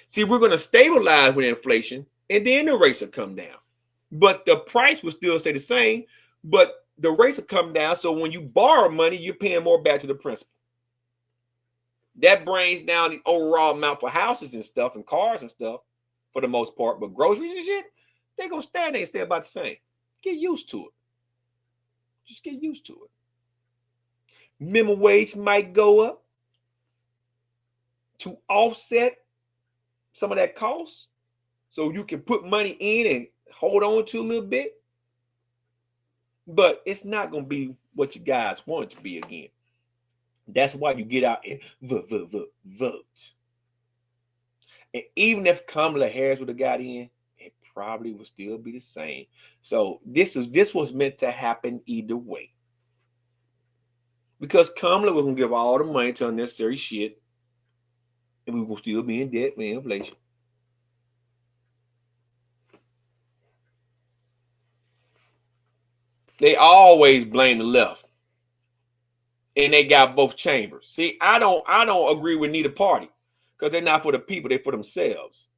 See, we're going to stabilize with inflation, and then the rates will come down. But the price will still stay the same, but the rates will come down. So when you borrow money, you're paying more back to the principal. That brings down the overall amount for houses and stuff and cars and stuff for the most part. But groceries and shit, they're going to stay. They stay about the same. Get used to it. Just get used to it. Minimum wage might go up to offset some of that cost, so you can put money in and hold on to a little bit. But it's not going to be what you guys want it to be again. That's why you get out and vote. And even if Kamala Harris would have got in, it probably would still be the same. So this was meant to happen either way. Because Kamala was gonna give all the money to unnecessary shit, and we will still be in debt with inflation. They always blame the left. And they got both chambers. See, I don't agree with neither party because they're not for the people, they're for themselves.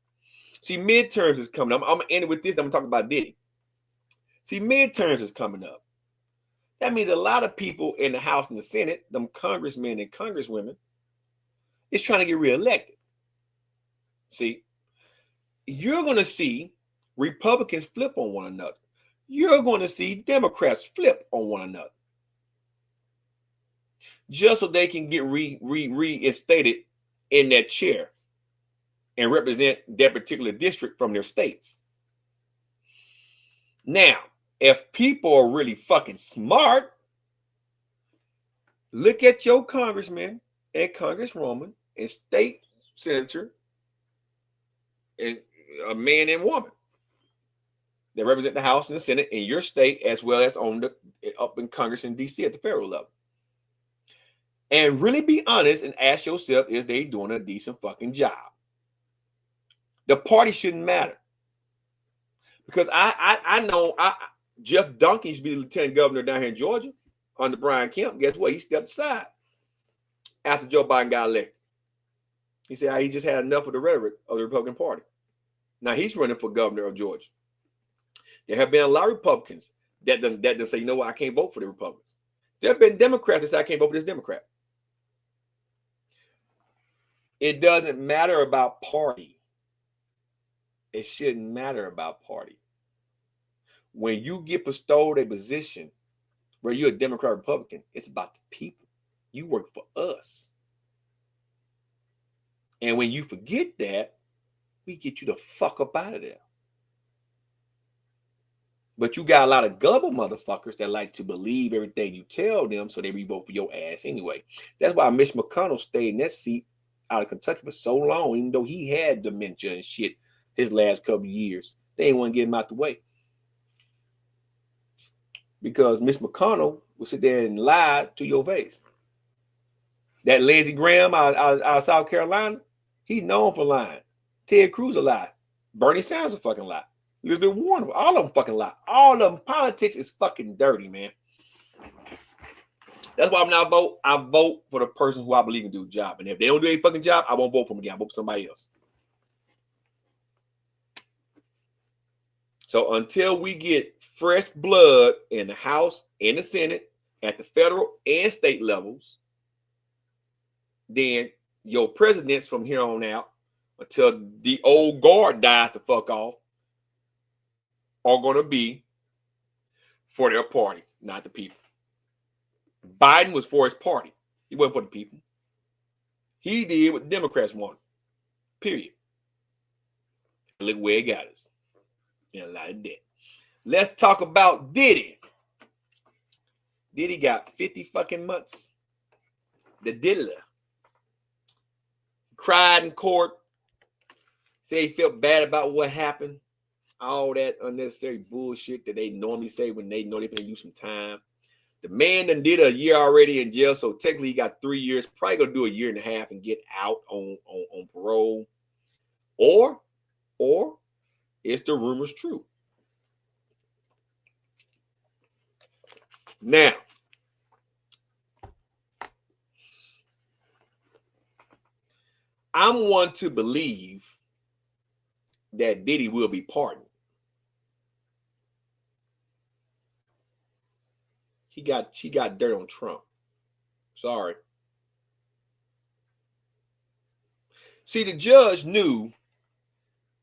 See, midterms is coming up. I'm gonna end it with this. I'm gonna talk about Diddy. See, midterms is coming up. That means a lot of people in the House and the Senate, them congressmen and congresswomen, is trying to get reelected. See, you're gonna see Republicans flip on one another. You're going to see Democrats flip on one another, just so they can get reinstated in that chair and represent that particular district from their states. Now, if people are really fucking smart, look at your congressman and congresswoman and state senator and a man and woman that represent the House and the Senate in your state, as well as on the up in Congress in DC at the federal level. And really be honest and ask yourself, is they doing a decent fucking job? The party shouldn't matter. Because I know Jeff Duncan used to be the lieutenant governor down here in Georgia under Brian Kemp. Guess what? He stepped aside after Joe Biden got elected. He said he just had enough of the rhetoric of the Republican Party. Now he's running for governor of Georgia. There have been a lot of Republicans that say, you know what, I can't vote for the Republicans. There have been Democrats that say, I can't vote for this Democrat. It doesn't matter about party. It shouldn't matter about party. When you get bestowed a position where you're a Democrat or Republican, it's about the people. You work for us. And when you forget that, we get you the fuck up out of there. But you got a lot of gullible motherfuckers that like to believe everything you tell them, so they vote for your ass anyway. That's why Mitch McConnell stayed in that seat out of Kentucky for so long, even though he had dementia and shit his last couple of years. They didn't want to get him out the way. Because Mitch McConnell will sit there and lie to your face. That Lindsey Graham out of South Carolina, he's known for lying. Ted Cruz a lie. Bernie Sanders a fucking lie. Elizabeth Warren, all of them fucking lie. All of them. Politics is fucking dirty, man. That's why I vote for the person who I believe can do the job. And if they don't do a fucking job, I won't vote for them again. I vote for somebody else. So until we get fresh blood in the House and the Senate at the federal and state levels, then your presidents from here on out, until the old guard dies the fuck off, are going to be for their party, not the people. Biden was for his party. He wasn't for the people. He did what the Democrats wanted. Period. Look where it got us. In a lot of debt. Let's talk about Diddy. Diddy got 50 fucking months. The diddler. Cried in court. Said he felt bad about what happened. All that unnecessary bullshit that they normally say when they know they're going to use some time. The man done did a year already in jail, so technically he got 3 years. Probably going to do a year and a half and get out on parole. Or is the rumors true? Now, I'm one to believe that Diddy will be pardoned. She got dirt on Trump. Sorry. See, the judge knew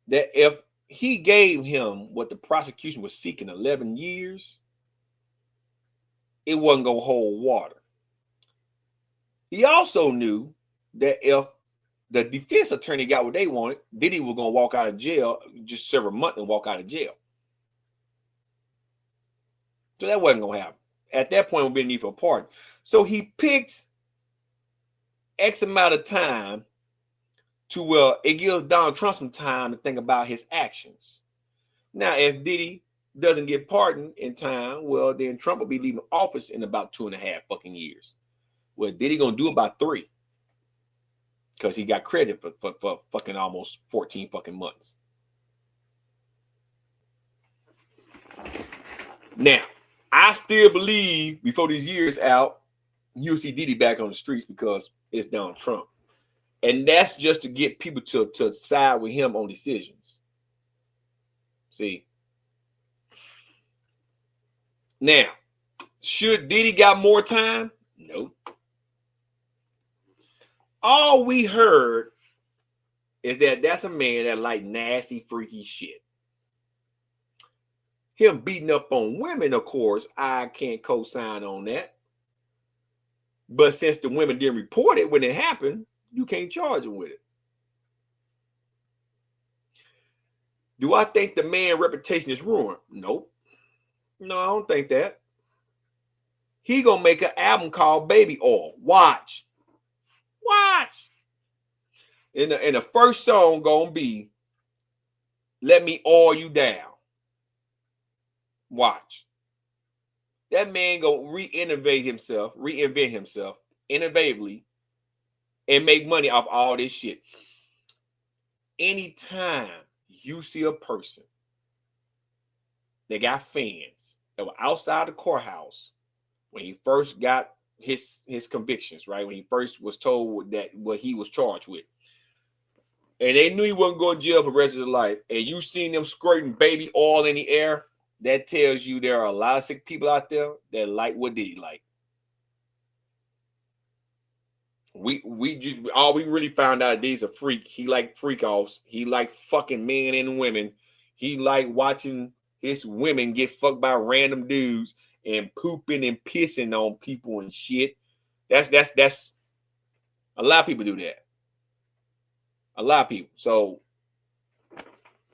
that if he gave him what the prosecution was seeking, 11 years, it wasn't going to hold water. He also knew that if the defense attorney got what they wanted, Diddy was going to walk out of jail, just serve a month and walk out of jail. So that wasn't going to happen. At that point, it would be a need for a pardon. So he picked X amount of time to it gives Donald Trump some time to think about his actions. Now, if Diddy doesn't get pardoned in time, well, then Trump will be leaving office in about 2.5 fucking years. Well, Diddy gonna do about 3 because he got credit for fucking almost 14 fucking months. Now, I still believe before these years out, you'll see Diddy back on the streets because it's Donald Trump. And that's just to get people to side with him on decisions. See? Now, should Diddy got more time? No. All we heard is that that's a man that like nasty, freaky shit. Him beating up on women, of course, I can't co-sign on that. But since the women didn't report it when it happened, you can't charge him with it. Do I think the man's reputation is ruined? Nope. No, I don't think that. He gonna make an album called Baby Oil. Watch. And the first song gonna be Let Me Oil You Down. Watch. That man gonna reinvent himself innovatively, and make money off all this shit. Anytime you see a person that got fans that were outside the courthouse when he first got his convictions, right? When he first was told that what he was charged with, and they knew he wasn't going to jail for the rest of his life, and you seen them squirting baby oil in the air, that tells you there are a lot of sick people out there that like what did he like. We really found out he's a freak. He liked freak offs. He liked fucking men and women. He liked watching his women get fucked by random dudes and pooping and pissing on people and shit. That's a lot of people do that. A lot of people. So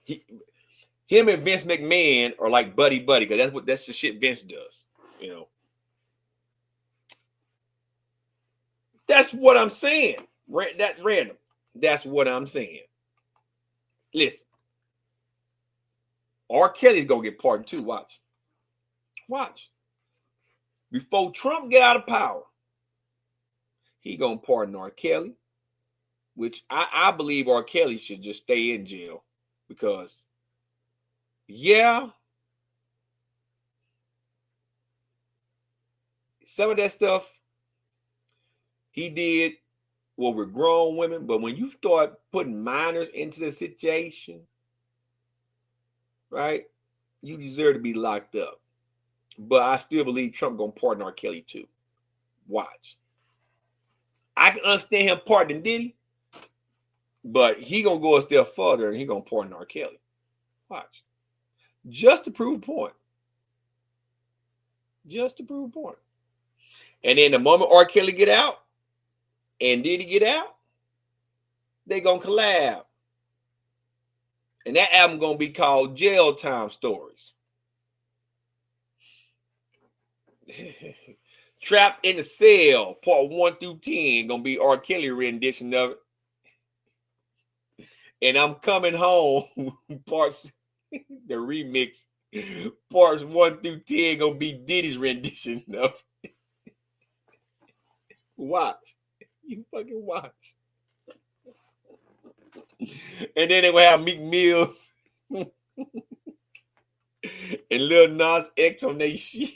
him and Vince McMahon are like buddy because that's the shit Vince does, you know. That's what I'm saying. That random. That's what I'm saying. Listen. R. Kelly's gonna get pardoned too. Watch. Before Trump get out of power, he gonna pardon R. Kelly, which I believe R. Kelly should just stay in jail because, yeah, some of that stuff he did with grown women, but when you start putting minors into the situation, right, you deserve to be locked up. But I still believe Trump gonna pardon R. Kelly too. Watch. I can understand him pardoning Diddy, but he gonna go a step further and he gonna pardon R. Kelly. Watch. Just to prove a point. Just to prove a point. And then the moment R. Kelly get out and Diddy get out, they gonna collab. And that album gonna be called Jail Time Stories. Trapped in the Cell, part 1 through 10, gonna be R. Kelly rendition of it. And I'm Coming Home, parts, the remix, parts 1 through 10, gonna be Diddy's rendition of it. Watch. You fucking watch. And then they will have Meek Mills and Lil Nas X on their shit.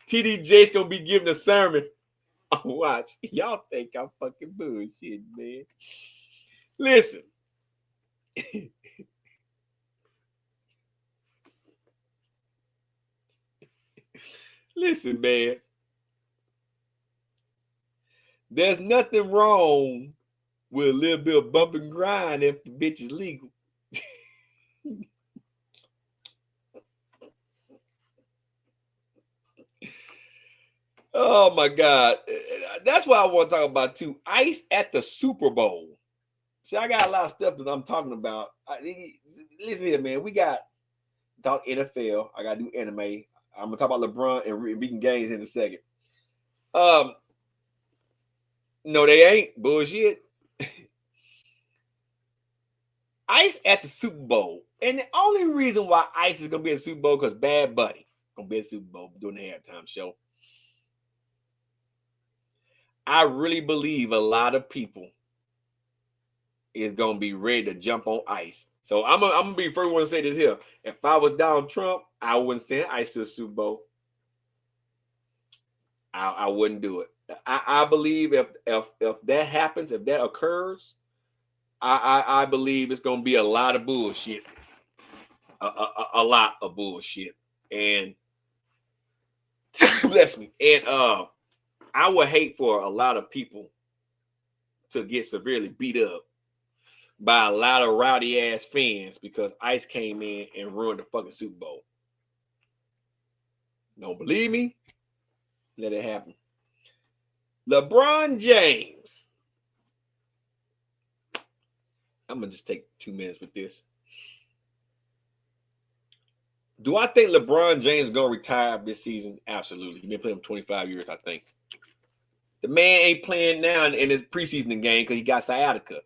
TD Jakes gonna be giving a sermon. Oh, watch. Y'all think I'm fucking bullshit, man. Listen. Listen, man. There's nothing wrong with a little bit of bump and grind if the bitch is legal. Oh my God. That's what I want to talk about too. Ice at the Super Bowl. See, I got a lot of stuff that I'm talking about. Listen here, man. We got talk NFL. I gotta do anime. I'm gonna talk about LeBron and beating games in a second. No, they ain't. Bullshit. Ice at the Super Bowl. And the only reason why Ice is going to be at the Super Bowl because Bad Bunny going to be at the Super Bowl doing the halftime show. I really believe a lot of people is going to be ready to jump on Ice. So I'm going to be the first one to say this here. If I was Donald Trump, I wouldn't send Ice to the Super Bowl. I wouldn't do it. I believe if that happens, if that occurs, I believe it's going to be a lot of bullshit. A lot of bullshit. And bless me. And I would hate for a lot of people to get severely beat up by a lot of rowdy ass fans because Ice came in and ruined the fucking Super Bowl. Don't believe me? Let it happen. LeBron James. I'm gonna just take 2 minutes with this. Do I think LeBron James is gonna retire this season? Absolutely. He's been playing for 25 years, I think. The man ain't playing now in his preseason game because he got sciatica.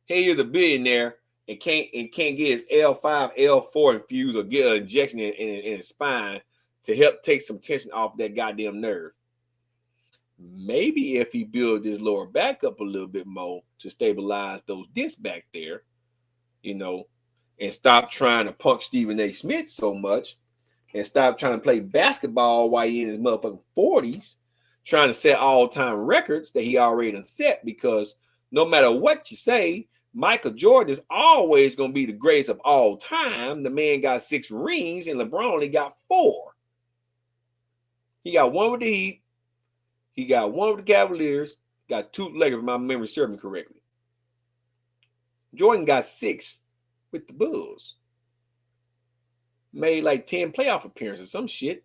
He is a billionaire and can't get his L5, L4 infused or get an injection in his spine to help take some tension off that goddamn nerve. Maybe if he builds his lower back up a little bit more to stabilize those discs back there, and stop trying to punk Stephen A. Smith so much and stop trying to play basketball while he's in his motherfucking 40s, trying to set all-time records that he already done set, because no matter what you say, Michael Jordan is always going to be the greatest of all time. The man got 6 rings and LeBron only got 4. He got 1 with the Heat. He got 1 with the Cavaliers. Got 2 Lakers, if my memory serves me correctly. Jordan got 6 with the Bulls. Made like 10 playoff appearances, some shit.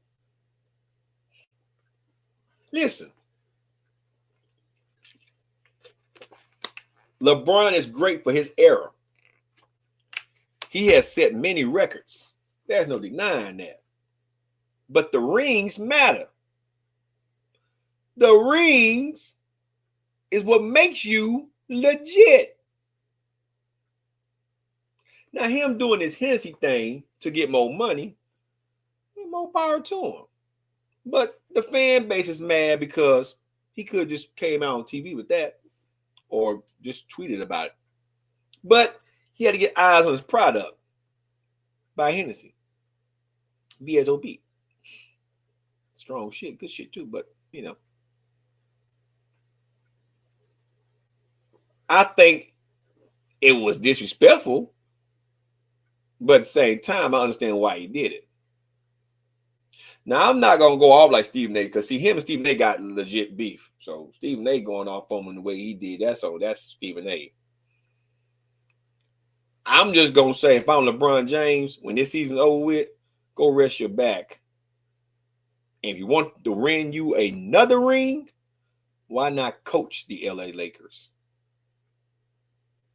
Listen. LeBron is great for his era. He has set many records. There's no denying that. But the rings matter. The rings is what makes you legit. Now, him doing this Hennessy thing to get more money, more power to him. But the fan base is mad because he could have just came out on TV with that or just tweeted about it. But he had to get eyes on his product by Hennessy. BSOB. Strong shit, good shit too, but I think it was disrespectful, but at the same time, I understand why he did it. Now, I'm not going to go off like Stephen A. because, see, him and Stephen A. got legit beef. So, Stephen A. going off on him the way he did, that's Stephen A. I'm just going to say, if I'm LeBron James, when this season's over with, go rest your back. And if you want to win you another ring, why not coach the LA Lakers?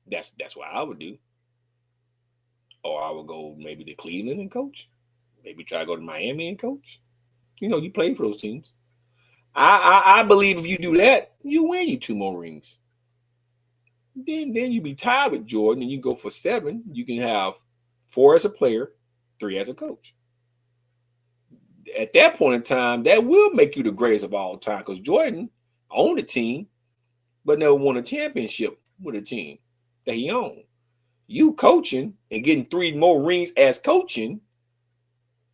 That's what I would do. Or I would go maybe to Cleveland and coach. Maybe try to go to Miami and coach. You play for those teams. I believe if you do that, you win you 2 more rings. Then you be tied with Jordan and you go for 7. You can have 4 as a player, 3 as a coach. At that point in time, that will make you the greatest of all time because Jordan owned a team, but never won a championship with a team that he owned. You coaching and getting 3 more rings as coaching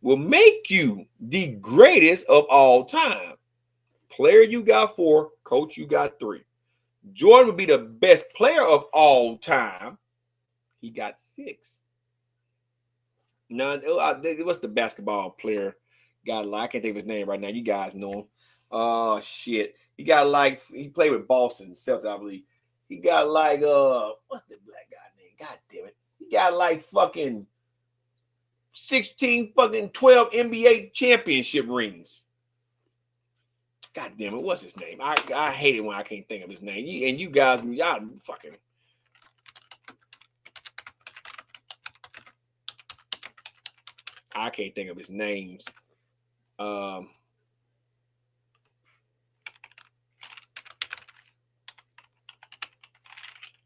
will make you the greatest of all time. Player, you got 4. Coach, you got 3. Jordan would be the best player of all time. He got 6. Now, what's the basketball player? I can't think of his name right now. You guys know him. Oh, shit. He played with Boston Celtics, I believe. He got what's the black guy name? God damn it. He got fucking 12 NBA championship rings. God damn it, what's his name? I hate it when I can't think of his name. You guys, y'all fucking. I can't think of his names.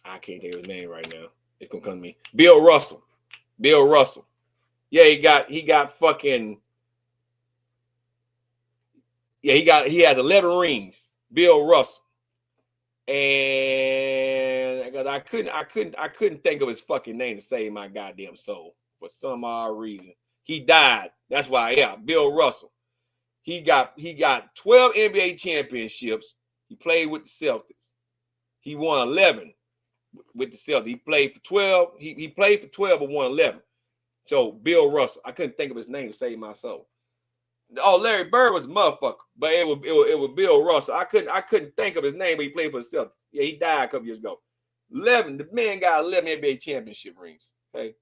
I can't think of his name right now. It's gonna come to me. Bill Russell. Bill Russell. Yeah, he got fucking. Yeah, he has 11 rings. Bill Russell. And I couldn't think of his fucking name to save my goddamn soul for some odd reason. He died. That's why, yeah, Bill Russell. He got 12 NBA championships. He played with the Celtics. He won 11 with the Celtics. He played for 12. He played for 12 but won 11. So Bill Russell. I couldn't think of his name to save my soul. Oh, Larry Bird was a motherfucker, but it was Bill Russell. I couldn't think of his name, but he played for the Celtics. Yeah, he died a couple years ago. 11. The man got 11 NBA championship rings. Okay.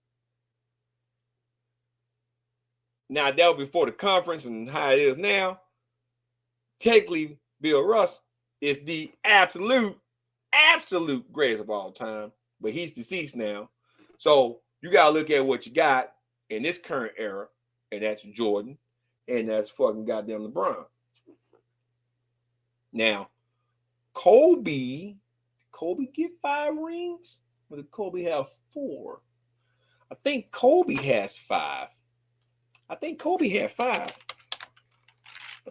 Now that was before the conference and how it is now. Technically, Bill Russell is the absolute greatest of all time, but he's deceased now. So you gotta look at what you got in this current era, and that's Jordan, and that's fucking goddamn LeBron. Now, Kobe get 5 rings? Or did Kobe have 4? I think Kobe has 5. I think Kobe had 5. I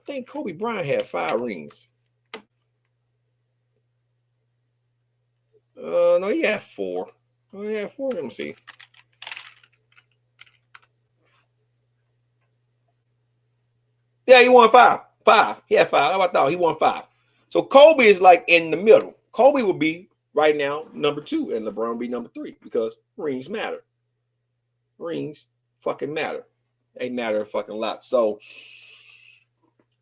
think Kobe Bryant had 5 rings. No, he had 4. Oh, he had 4. Let me see. Yeah, he won 5. 5. He had 5. How about that? He won 5. So Kobe is like in the middle. Kobe would be right now number 2, and LeBron would be number 3 because rings matter. Rings fucking matter. They matter a fucking lot. So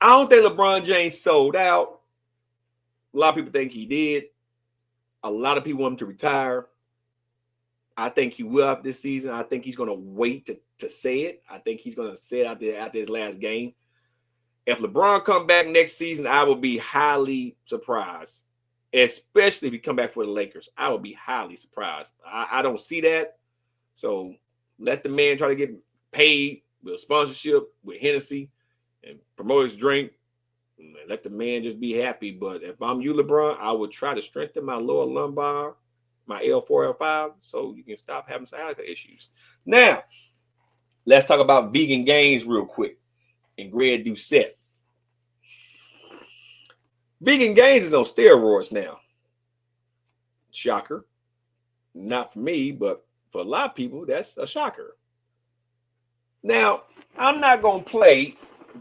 I don't think LeBron James sold out. A lot of people think he did. A lot of people want him to retire. I think he will after this season. I think he's going to wait to say it. I think he's going to say it after his last game. If LeBron come back next season, I will be highly surprised, especially if he come back for the Lakers. I will be highly surprised. I don't see that. So let the man try to get paid with a sponsorship, with Hennessy, and promote his drink. And let the man just be happy. But if I'm you, LeBron, I would try to strengthen my lower lumbar, my L4, L5, so you can stop having sciatica issues. Now, let's talk about vegan gains real quick. And Greg Doucette. Vegan gains is on steroids now. Shocker. Not for me, but for a lot of people, that's a shocker. Now, I'm not going to play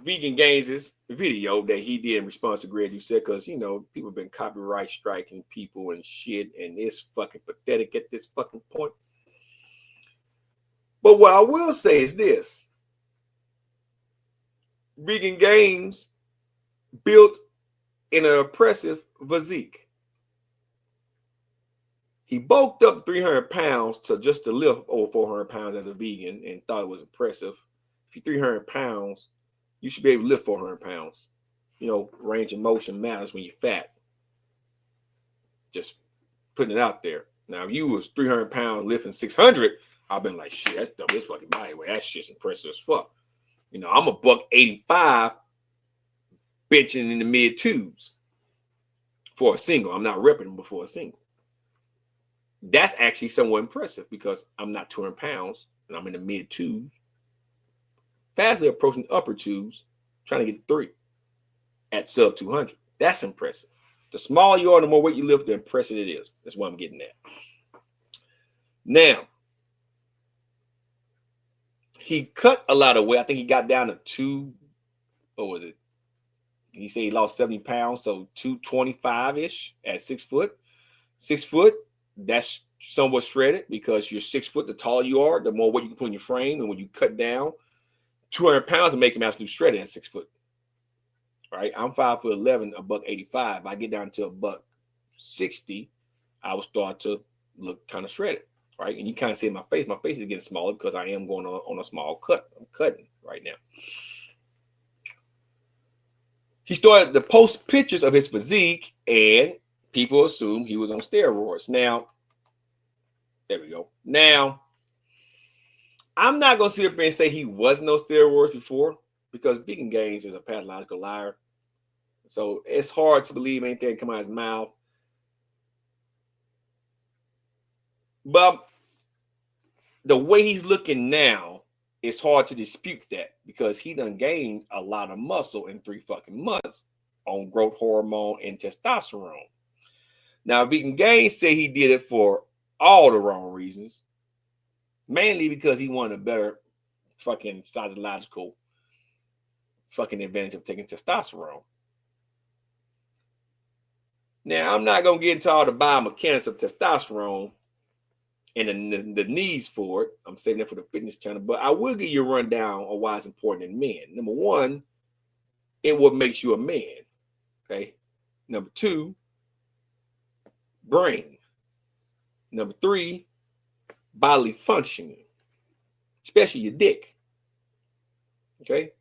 Vegan Gains' video that he did in response to Greg Doucette because, you know, people have been copyright striking people and shit, and it's fucking pathetic at this fucking point. But what I will say is this. Vegan Gains built in an oppressive physique. He bulked up 300 pounds to lift over 400 pounds as a vegan and thought it was impressive. If you're 300 pounds, you should be able to lift 400 pounds. You know, range of motion matters when you're fat. Just putting it out there. Now, if you was 300 pounds lifting 600, I've been like, shit, that's double this fucking body weight. That shit's impressive as fuck. You know, I'm a $185 benching in the mid 2s for a single. I'm not repping them before a single. That's actually somewhat impressive because I'm not 200 pounds and I'm in the mid 2s, fastly approaching upper 2s, trying to get 3 at sub 200. That's impressive. The smaller you are, the more weight you lift, the impressive it is. That's what I'm getting at. Now, he cut a lot of weight. I think he got down to what was it? He said he lost 70 pounds, so 225-ish at 6 foot. 6 foot, that's somewhat shredded because you're 6 foot. The taller you are, the more weight you can put in your frame. And when you cut down, 200 pounds to make him absolutely shredded at 6 foot. Right? I'm 5'11", $185. If I get down to $160, I will start to look kind of shredded. Right? And you kind of see in my face. My face is getting smaller because I am going on a small cut. I'm cutting right now. He started to post pictures of his physique, and people assume he was on steroids. Now, there we go. Now, I'm not going to sit up there and say he wasn't on steroids before because Vegan Gains is a pathological liar. So it's hard to believe anything come out of his mouth. But the way he's looking now, it's hard to dispute that because he done gained a lot of muscle in 3 fucking months on growth hormone and testosterone. Now, Vegan Gains say he did it for all the wrong reasons, mainly because he wanted a better fucking physiological fucking advantage of taking testosterone. Now, I'm not going to get into all the biomechanics of testosterone and the needs for it. I'm saving that for the fitness channel, but I will give you a rundown of why it's important in men. Number one, it what makes you a man. Okay. Number two, brain. Number three, bodily functioning, especially your dick. Okay.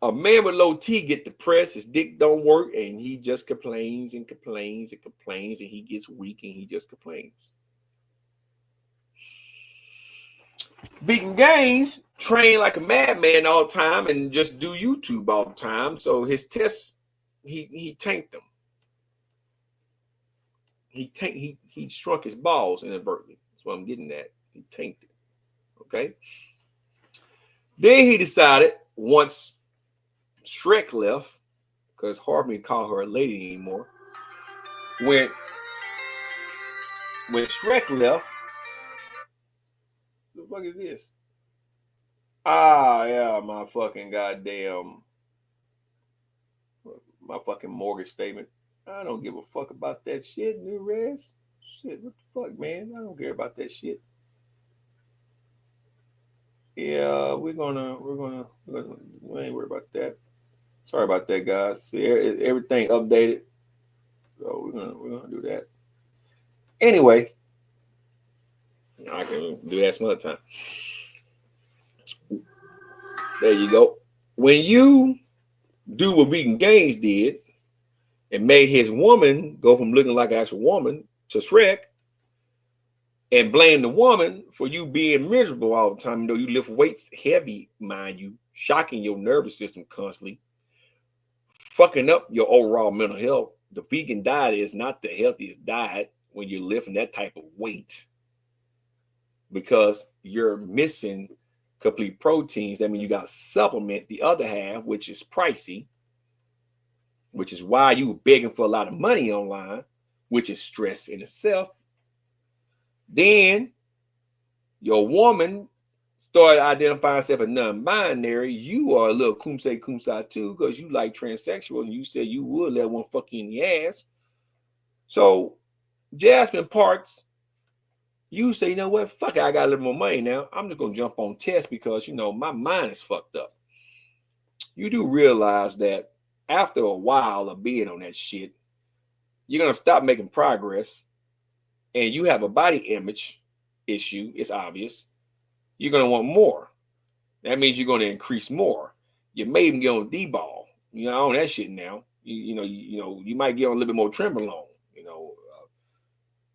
A man with low T get depressed, his dick don't work, and he just complains and complains and complains, and he gets weak and he just complains. Vegan Gains train like a madman all the time and just do YouTube all the time. So his tests, he tanked them. He shrunk his balls inadvertently. That's what I'm getting at. He tanked it. Okay. Then he decided once Shrek left, because hardly call her a lady anymore. When Shrek left, what the fuck is this? Ah, yeah, my fucking goddamn, my fucking mortgage statement. I don't give a fuck about that shit, new res. Shit, what the fuck, man? I don't care about that shit. Yeah, we ain't worried about that. Sorry about that, guys. See, everything updated. So we're gonna do that. Anyway, I can do that some other time. There you go. When you do what Vegan Gains did and made his woman go from looking like an actual woman to Shrek and blame the woman for you being miserable all the time, though you lift weights heavy, mind you, shocking your nervous system constantly, fucking up your overall mental health. The vegan diet is not the healthiest diet when you're lifting that type of weight because you're missing complete proteins. That means you got to supplement the other half, which is pricey, which is why you were begging for a lot of money online, which is stress in itself. Then your woman started identifying herself as non-binary. You are a little kumse too, because you like transsexual and you said you would let one fuck you in the ass. So Jasmine Parks, you say, you know what, fuck it, I got a little more money now. I'm just gonna jump on tests because my mind is fucked up. You do realize that after a while of being on that shit, you're gonna stop making progress, and you have a body image issue. It's obvious. You're gonna want more. That means you're gonna increase more. You may even get on D-ball. On that shit now. You might get on a little bit more Trenbolone.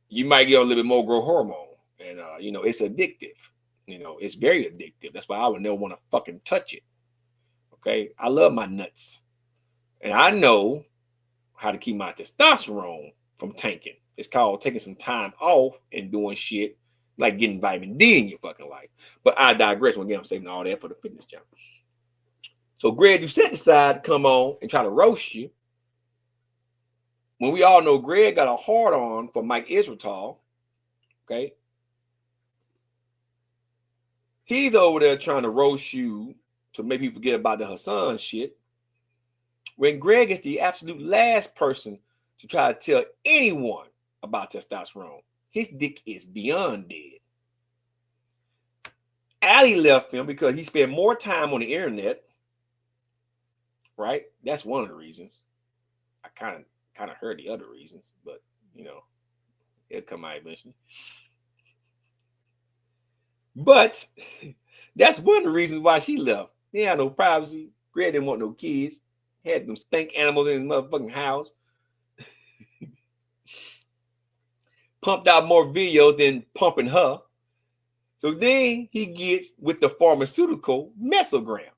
You might get on a little bit more growth hormone, and it's addictive. It's very addictive. That's why I would never want to fucking touch it. Okay, I love my nuts, and I know how to keep my testosterone from tanking. It's called taking some time off and doing shit like getting vitamin D in your fucking life. But I digress. Again, I'm saving all that for the fitness channel. So Greg Doucette decided to come on and try to roast you. When we all know Greg got a hard on for Mike Israetel, okay? He's over there trying to roast you to make people forget about the Hassan shit. When Greg is the absolute last person to try to tell anyone about testosterone, his dick is beyond dead. Ali left him because he spent more time on the internet, right? That's one of the reasons. I kind of heard the other reasons, but it'll come out eventually. But that's one of the reasons why she left. He had no privacy. Greg didn't want no kids. He had them stink animals in his motherfucking house. Pumped out more videos than pumping her. So then he gets with the pharmaceutical Mesogram,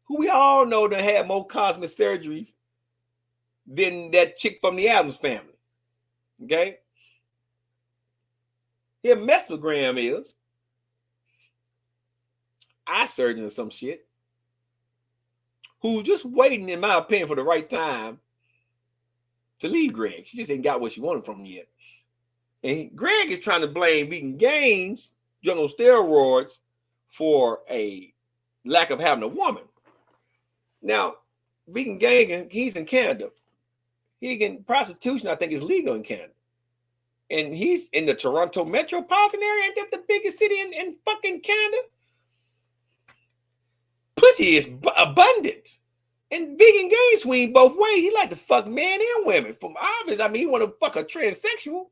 who we all know that had more cosmetic surgeries than that chick from the Addams family. Okay? His mesmogram is eye surgeon or some shit, who's just waiting, in my opinion, for the right time to leave Greg. She just ain't got what she wanted from him yet. And Greg is trying to blame Vegan Gaines, young on steroids, for a lack of having a woman. Now, Vegan Gaines, he's in Canada. Prostitution, I think, is legal in Canada. And he's in the Toronto metropolitan area. Ain't that the biggest city in fucking Canada? Pussy is abundant. And Vegan Gaines swing both ways. He like to fuck men and women. From obvious, I mean, he want to fuck a transsexual.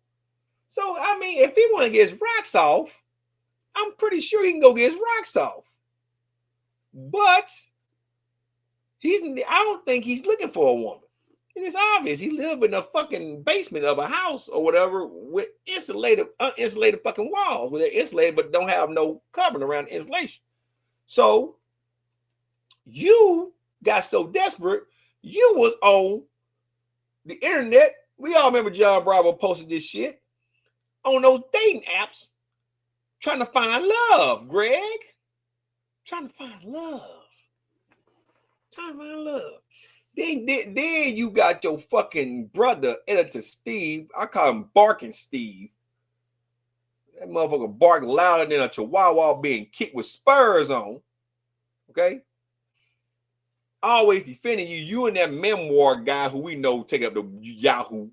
So, I mean, if he want to get his rocks off, I'm pretty sure he can go get his rocks off. But I don't think he's looking for a woman. And it's obvious he lives in a fucking basement of a house or whatever with uninsulated fucking walls. Where they're insulated but don't have no covering around the insulation. So you got so desperate, you was on the internet. We all remember John Bravo posted this shit on those dating apps, trying to find love, Greg. Trying to find love. Then you got your fucking brother, editor Steve. I call him Barking Steve. That motherfucker bark louder than a chihuahua being kicked with spurs on. Okay? Always defending you. You and that memoir guy who we know take up the Yahoo.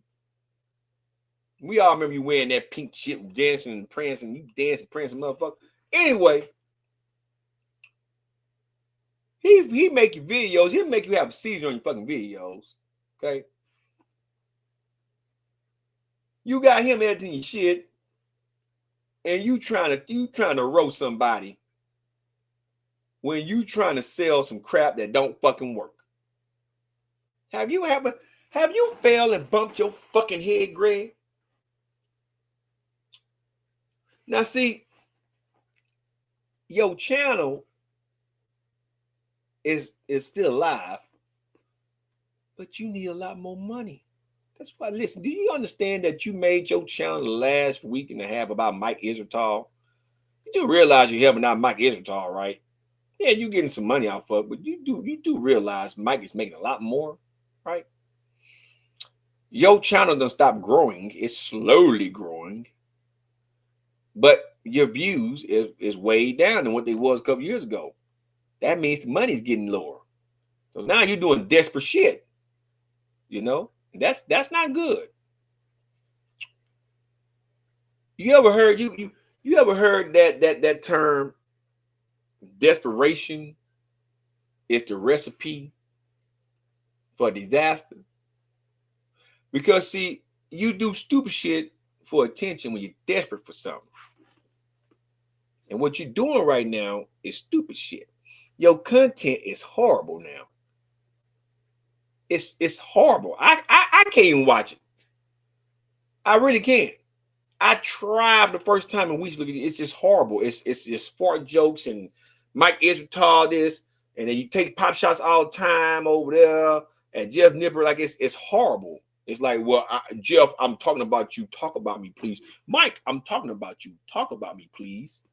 We all remember you wearing that pink shit, dancing and prancing. You dancing, prancing, motherfucker. Anyway, he make you videos. He'll make you have a seizure on your fucking videos. Okay? You got him editing your shit, and you trying to roast somebody when you trying to sell some crap that don't fucking work. Have you failed and bumped your fucking head, Greg? Now see, your channel is still alive, but you need a lot more money. That's why, listen, do you understand that you made your channel the last week and a half about Mike Israetel? You do realize you're helping out Mike Israetel, right? Yeah, you're getting some money off of it, but you do realize Mike is making a lot more, right? Your channel doesn't stop growing. It's slowly growing. But your views is way down than what they was a couple years ago. That means the money's getting lower. So now you're doing desperate shit. You know? That's not good. You ever heard you ever heard that term, desperation is the recipe for disaster? Because see, you do stupid shit for attention when you're desperate for something. And what you're doing right now is stupid shit. Your content is horrible now. It's horrible. I can't even watch it. I really can't. I tried the first time in weeks. Look at it. It's just horrible. It's just fart jokes and Mike Israetel this, and then you take pop shots all the time over there, and Jeff Nipper, like it's horrible. It's like, well, Jeff, I'm talking about you. Talk about me, please. Mike, I'm talking about you. Talk about me, please.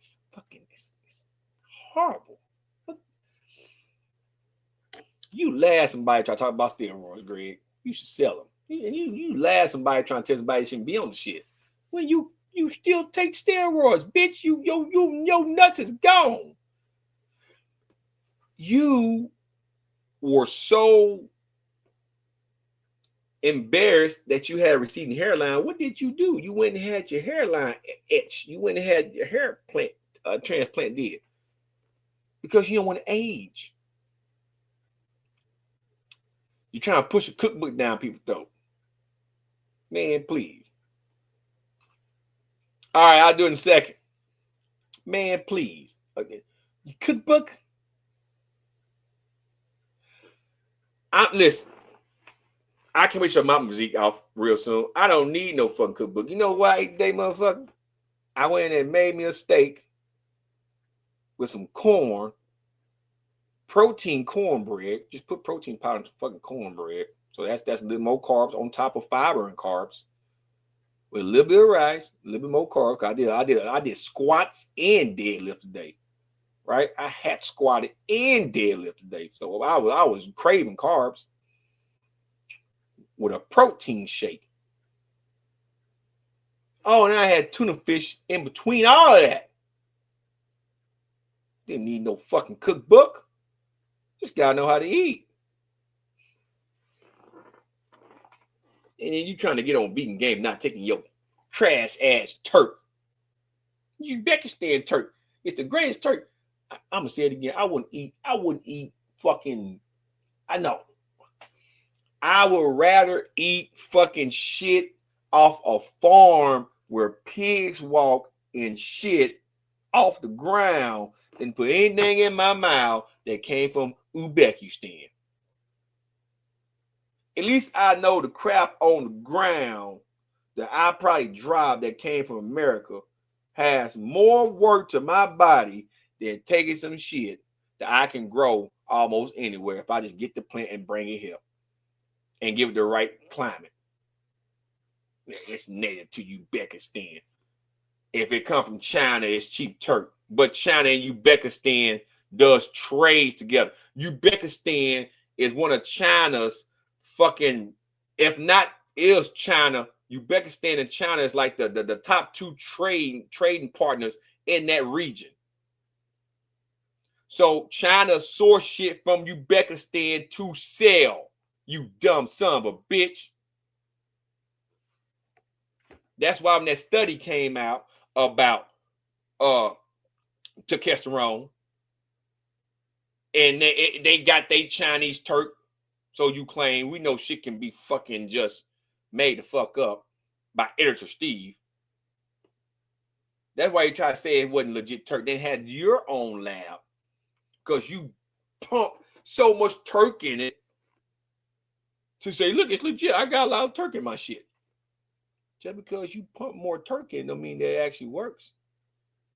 It's horrible. You laugh somebody try to talk about steroids, Greg. You should sell them. You laugh somebody trying to tell somebody they shouldn't be on the shit. When you still take steroids, bitch. Your nuts is gone. You were so embarrassed that you had a receding hairline. What did you do? You went and had your hairline etched. You went and had your hair transplant did because you don't want to age. You're trying to push a cookbook down people's throat. Man, please. All right, I'll do it in a second. Man, please. Okay. Your cookbook? Listen, I can make your mama physique off real soon. I don't need no fucking cookbook. You know why today, motherfucker? I went in and made me a steak with some corn, protein cornbread. Just put protein powder in fucking cornbread. So that's a little more carbs on top of fiber and carbs. with a little bit of rice, a little bit more carb. I did squats and deadlift today, right? I had squatted and deadlift today, so I was craving carbs with a protein shake. Oh, and I had tuna fish in between all of that. Didn't need no fucking cookbook. Just gotta know how to eat. And then you trying to get on vegan game, not taking your trash ass turk. Uzbekistan turk. It's the greatest turk. I'm gonna say it again. I wouldn't eat fucking. I know. I would rather eat fucking shit off a farm where pigs walk and shit off the ground than put anything in my mouth that came from Uzbekistan. At least I know the crap on the ground that I probably drive that came from America has more work to my body than taking some shit that I can grow almost anywhere if I just get the plant and bring it here and give it the right climate. It's native to Uzbekistan. If it comes from China, it's cheap turk. But China and Uzbekistan does trade together. Uzbekistan is one of China's fucking, if not is China, Uzbekistan and China is like the top two trading partners in that region. So China source shit from Uzbekistan to sell. You dumb son of a bitch. That's why when that study came out about testosterone, and they got they Chinese turk. So you claim we know shit can be fucking just made the fuck up by editor Steve. That's why you try to say it wasn't legit turk. They had your own lab because you pump so much turk in it to say, look, it's legit. I got a lot of turk in my shit. Just because you pump more turk in don't mean that it actually works.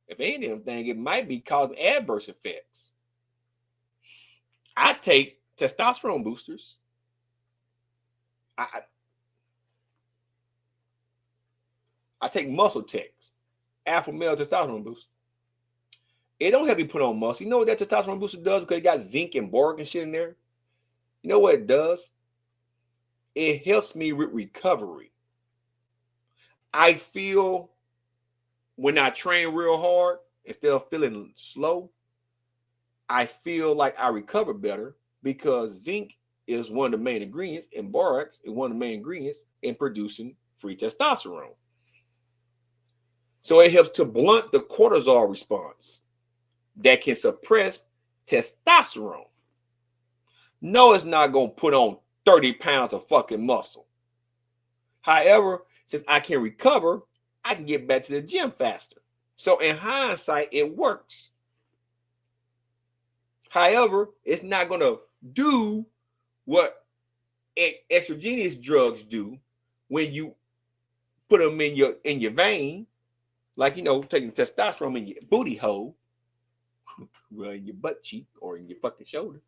If anything, it might be causing adverse effects. I take testosterone boosters. I take muscle techs, alpha male testosterone booster. It don't help you put on muscle. You know what that testosterone booster does? Because it got zinc and boric and shit in there. You know what it does? It helps me with recovery. I feel when I train real hard, instead of feeling slow, I feel like I recover better because zinc is one of the main ingredients and borax is one of the main ingredients in producing free testosterone. So it helps to blunt the cortisol response that can suppress testosterone. No, it's not going to put on 30 pounds of fucking muscle. However, since I can recover, I can get back to the gym faster. So in hindsight, it works. However, it's not going to do what exogenous drugs do when you put them in your vein, like, you know, taking testosterone in your booty hole, well, in your butt cheek or in your fucking shoulder,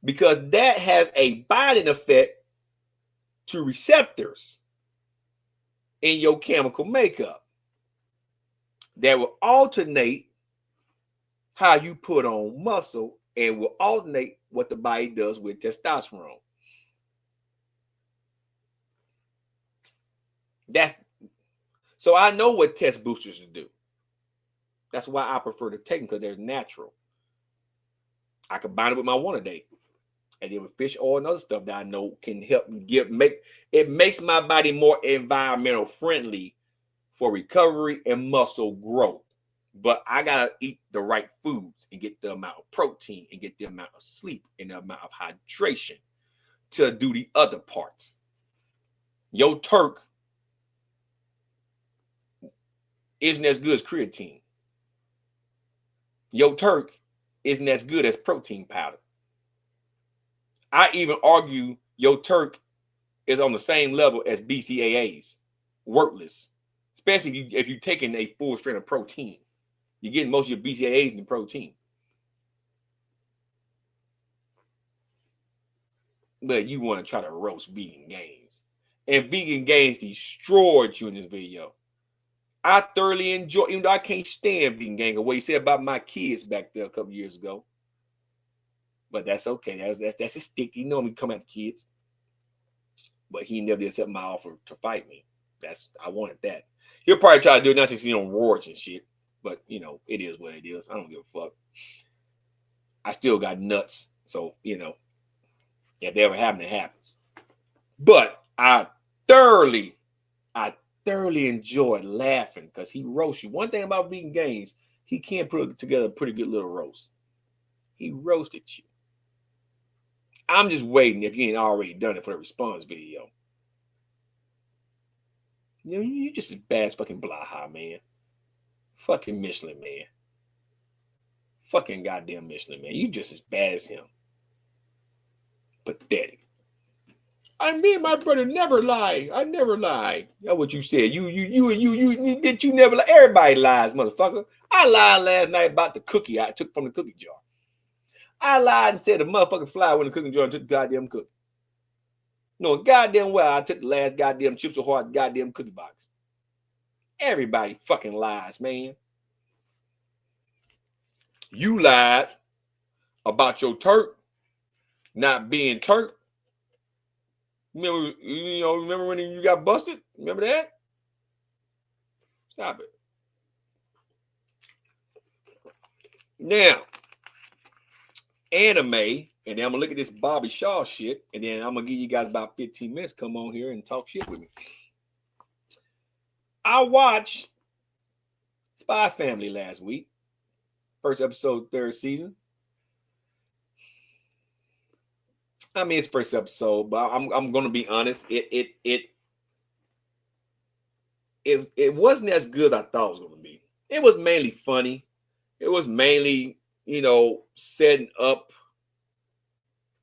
because that has a binding effect to receptors in your chemical makeup that will alternate how you put on muscle and will alternate what the body does with testosterone. So I know what test boosters do. That's why I prefer to take them, because they're natural. I combine it with my one a day, and then with fish oil and other stuff that I know can help it makes my body more environmental friendly for recovery and muscle growth. But I gotta eat the right foods and get the amount of protein and get the amount of sleep and the amount of hydration to do the other parts. Your turk isn't as good as creatine. Your turk isn't as good as protein powder. I even argue your turk is on the same level as BCAAs, worthless, especially if you're taking a full strength of protein. You're getting most of your BCAAs in the protein. But you want to try to roast vegan gains. And Vegan Gains destroyed you in this video. I thoroughly enjoy, even though I can't stand Vegan Gang, what he said about my kids back there a couple years ago. But that's okay. That's a stick. He know me come at the kids. But he never did accept my offer to fight me. I wanted that. He'll probably try to do it now since he's on wards and shit. But you know, it is what it is. I don't give a fuck. I still got nuts. So, you know, if that ever happens, it happens. But I thoroughly enjoyed laughing because he roasts you. One thing about Vegan Games, he can put together a pretty good little roast. He roasted you. I'm just waiting if you ain't already done it for the response video. You know, you're just as bad as fucking Blaha, man. Fucking Michelin, man. Fucking goddamn Michelin, man. You just as bad as him. Pathetic. Me and my brother never lie. I never lie. That's what you said. You never lie. Everybody lies, motherfucker. I lied last night about the cookie I took from the cookie jar. I lied and said the motherfucking fly went in the cookie jar and took the goddamn cookie. No, goddamn well I took the last goddamn Chips Ahoy out the goddamn cookie box. Everybody fucking lies, man. You lied about your Turk not being Turk. Remember when you got busted? Remember that? Stop it. Now, anime, and then I'm gonna look at this Bobby Shaw shit, and then I'm gonna give you guys about 15 minutes. Come on here and talk shit with me. I watched Spy Family last week. First episode, third season. I mean, it's first episode, but I'm gonna be honest. It wasn't as good as I thought it was gonna be. It was mainly funny. It was mainly, setting up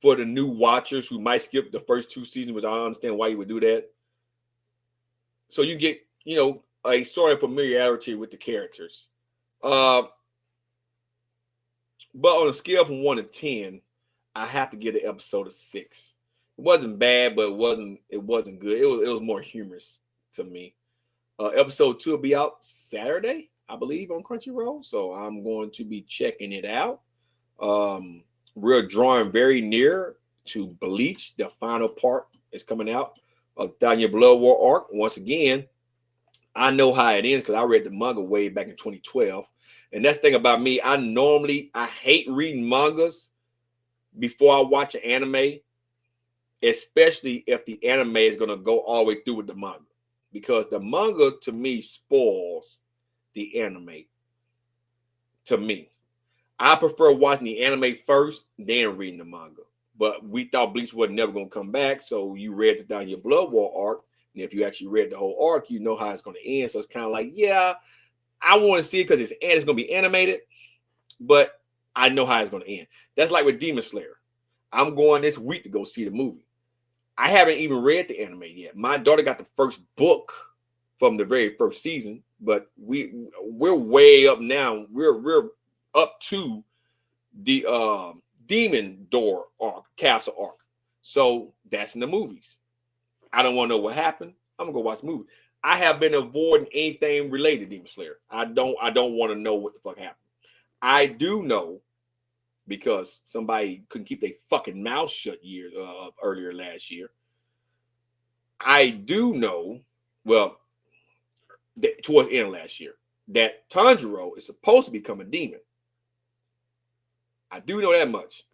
for the new watchers who might skip the first two seasons, but I understand why you would do that. So you get, a sort of familiarity with the characters. But on a scale from 1 to 10, I have to give the episode a 6. It wasn't bad, but it wasn't good. It was more humorous to me. Episode 2 will be out Saturday, I believe, on Crunchyroll. So I'm going to be checking it out. We're drawing very near to Bleach. The final part is coming out of Down Your Blood War arc. Once again, I know how it ends because I read the manga way back in 2012. And that's the thing about me. I hate reading mangas before I watch an anime, especially if the anime is going to go all the way through with the manga. Because the manga, to me, spoils the anime. To me. I prefer watching the anime first, then reading the manga. But we thought Bleach was never going to come back, so you read the Down Your Blood War arc. And if you actually read the whole arc, you know how it's going to end. So it's kind of like, yeah, I want to see it because it's going to be animated, but I know how it's going to end. That's like with Demon Slayer. I'm going this week to go see the movie. I haven't even read the anime yet. My daughter got the first book from the very first season, but we're way up now. We're up to the Demon Door arc, Castle arc. So that's in the movies. I don't want to know what happened. I'm gonna go watch the movie. I have been avoiding anything related to Demon Slayer. I don't want to know what the fuck happened. I do know because somebody couldn't keep their fucking mouth shut earlier last year. I do know, towards the end of last year, that Tanjiro is supposed to become a demon. I do know that much.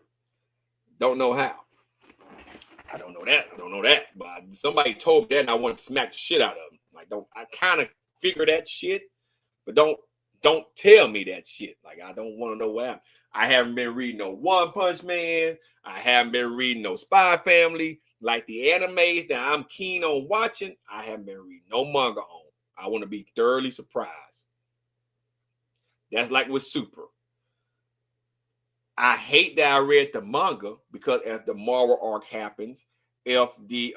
Don't know how. I don't know that. But somebody told me that and I want to smack the shit out of them. Like, I kind of figure that shit, but don't tell me that shit. Like, I don't want to know what happened. I haven't been reading no One Punch Man. I haven't been reading no Spy Family. Like the animes that I'm keen on watching, I haven't been reading no manga on. I want to be thoroughly surprised. That's like with Super. I hate that I read the manga because if the Marvel arc happens, if the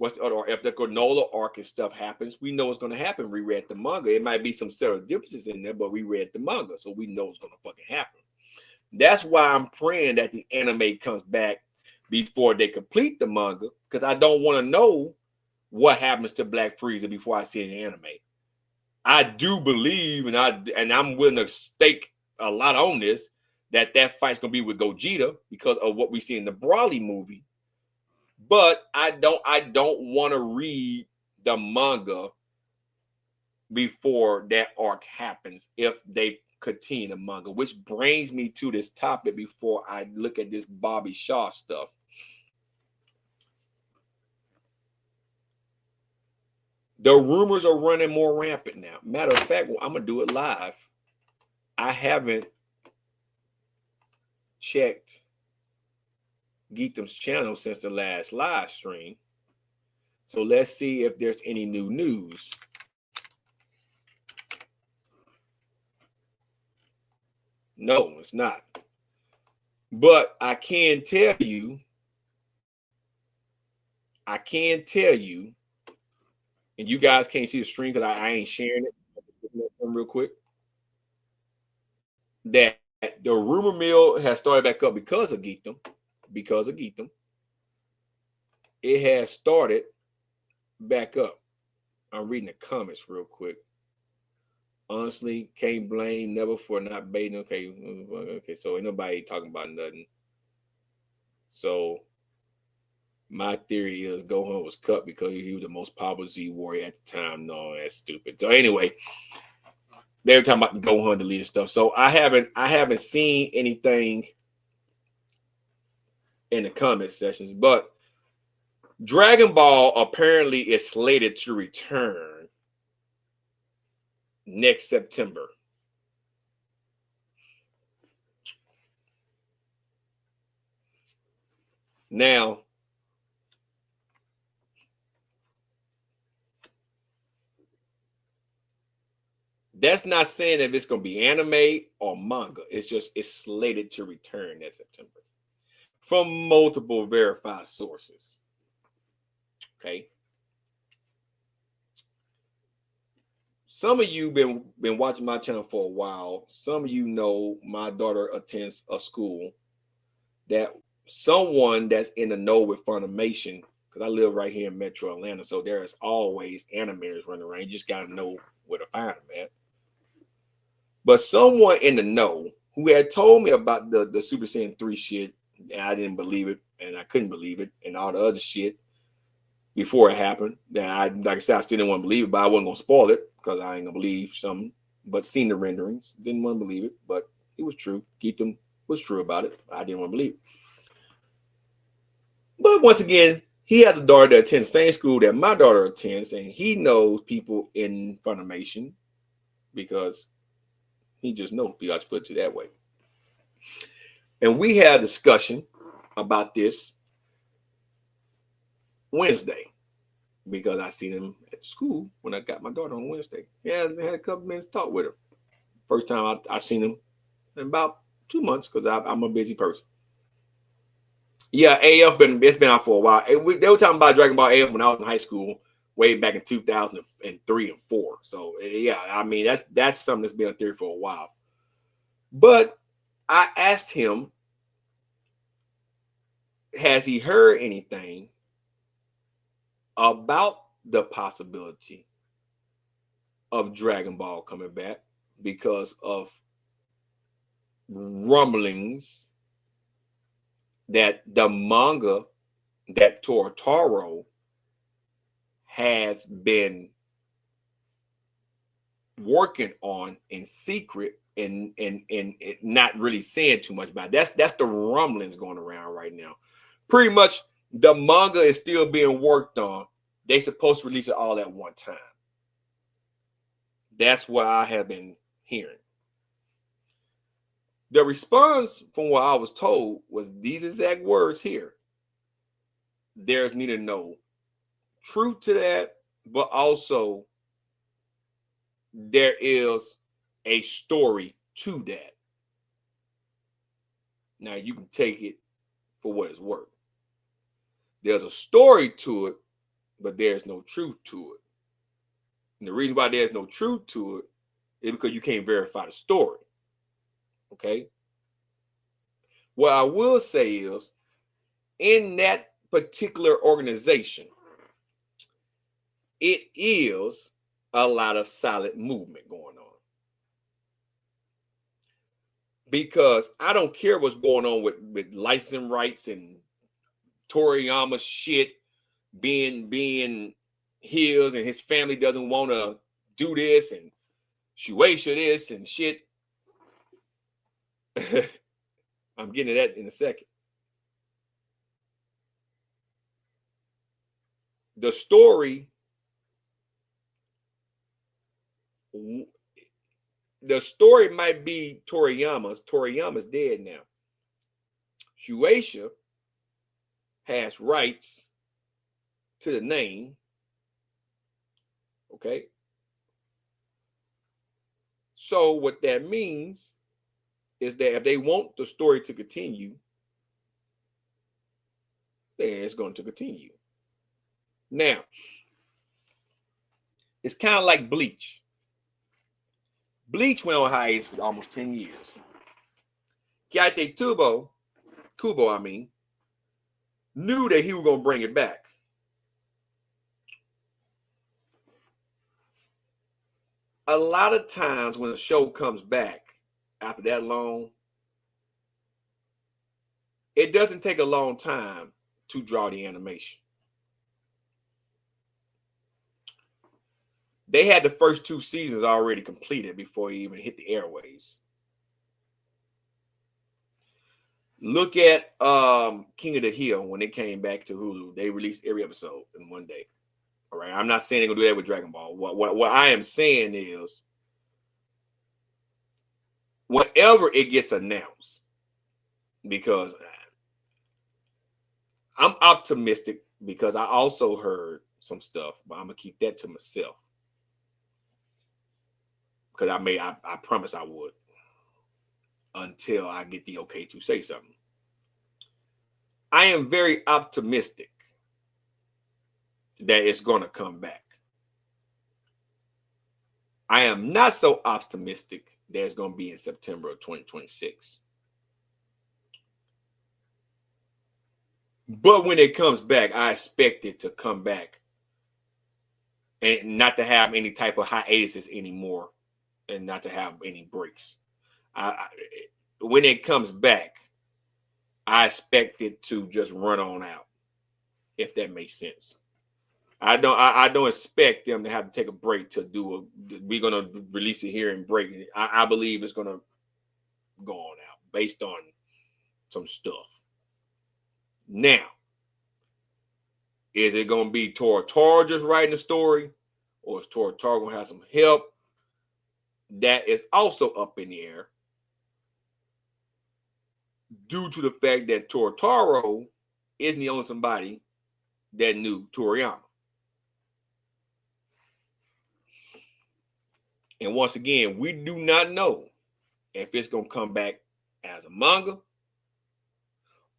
if the Granola arc and stuff happens, we know what's going to happen. We read the manga. It might be some subtle differences in there, but we read the manga, so we know what's going to fucking happen. That's why I'm praying that the anime comes back before they complete the manga, because I don't want to know what happens to Black Frieza before I see an anime. I do believe, and I'm willing to stake a lot on this, that fight's gonna be with Gogeta because of what we see in the Broly movie. But I don't want to read the manga before that arc happens if they continue the manga, which brings me to this topic before I look at this Bobby Shaw stuff. The rumors are running more rampant now. Matter of fact, I'm gonna do it live. I haven't checked Geekdom's channel since the last live stream. So let's see if there's any new news. No, it's not. But I can tell you, and you guys can't see the stream because I ain't sharing it real quick, that the rumor mill has started back up because of Geekdom. It has started back up. I'm reading the comments real quick. Honestly, can't blame Never for not baiting. Okay, so ain't nobody talking about nothing. So my theory is Gohan was cut because he was the most powerful Z warrior at the time. No, that's stupid. So anyway, they were talking about Gohan deleted stuff. So I haven't seen anything in the comment sections, but Dragon Ball apparently is slated to return next September. Now, that's not saying if it's going to be anime or manga. It's slated to return next September from multiple verified sources. Okay. Some of you been watching my channel for a while. Some of you know my daughter attends a school that someone that's in the know with Funimation, because I live right here in Metro Atlanta, so there's always animators running around. You just got to know where to find them at. But someone in the know who had told me about the Super Saiyan 3 shit, and I didn't believe it, and I couldn't believe it, and all the other shit before it happened. That like I said, I still didn't want to believe it, but I wasn't gonna spoil it because I ain't gonna believe something. But seen the renderings, didn't want to believe it, but it was true. Geekdom was true about it. I didn't want to believe it. But once again, he has a daughter that attends the same school that my daughter attends, and he knows people in Funimation because he just knows people. I put it that way. And we had a discussion about this Wednesday because I seen him at the school when I got my daughter on Wednesday. Yeah, I had a couple minutes to talk with her. First time I seen him in about 2 months because I'm a busy person. Yeah, it's been out for a while. They were talking about Dragon Ball AF when I was in high school, way back in 2003 and 4. So yeah, I mean that's something that's been out there for a while. But I asked him, has he heard anything about the possibility of Dragon Ball coming back because of rumblings that the manga that Tortaro has been working on in secret and not really saying too much about it. That's the rumblings going around right now. Pretty much the manga is still being worked on. They supposed to release it all at one time. That's what I have been hearing. The response from what I was told was these exact words here. There's neither no truth to that, but also there is a story to that. Now you can take it for what it's worth. There's a story to it, but there's no truth to it. And the reason why there's no truth to it is because you can't verify the story. Okay? What I will say is, in that particular organization, it is a lot of silent movement going on. Because I don't care what's going on with licensing rights and Toriyama shit being his, and his family doesn't want to do this, and Shueisha this and shit. I'm getting to that in a second. The story might be Toriyama's. Toriyama's dead now. Shueisha has rights to the name. Okay. So what that means is that if they want the story to continue, then it's going to continue. Now, it's kind of like Bleach. Bleach went on hiatus for almost 10 years. Kiate Kubo, knew that he was going to bring it back. A lot of times when a show comes back after that long, it doesn't take a long time to draw the animation. They had the first 2 seasons already completed before he even hit the airwaves. Look at King of the Hill when it came back to Hulu. They released every episode in one day. All right, I'm not saying they're gonna do that with Dragon Ball. What I am saying is, whenever it gets announced, because I'm optimistic, because I also heard some stuff, but I'm gonna keep that to myself. Because I promise I would, until I get the okay to say something. I am very optimistic that it's going to come back. I am not so optimistic that it's going to be in September of 2026. But when it comes back, I expect it to come back and not to have any type of hiatuses anymore, and not to have any breaks. When it comes back, I expect it to just run on out, if that makes sense. I don't expect them to have to take a break to do we're gonna release it here and break it. I believe it's gonna go on out based on some stuff. Now, is it gonna be Tora just writing the story, or is Tora gonna have some help? That is also up in the air, due to the fact that Toro isn't the only somebody that knew Toriyama. And once again, we do not know if it's going to come back as a manga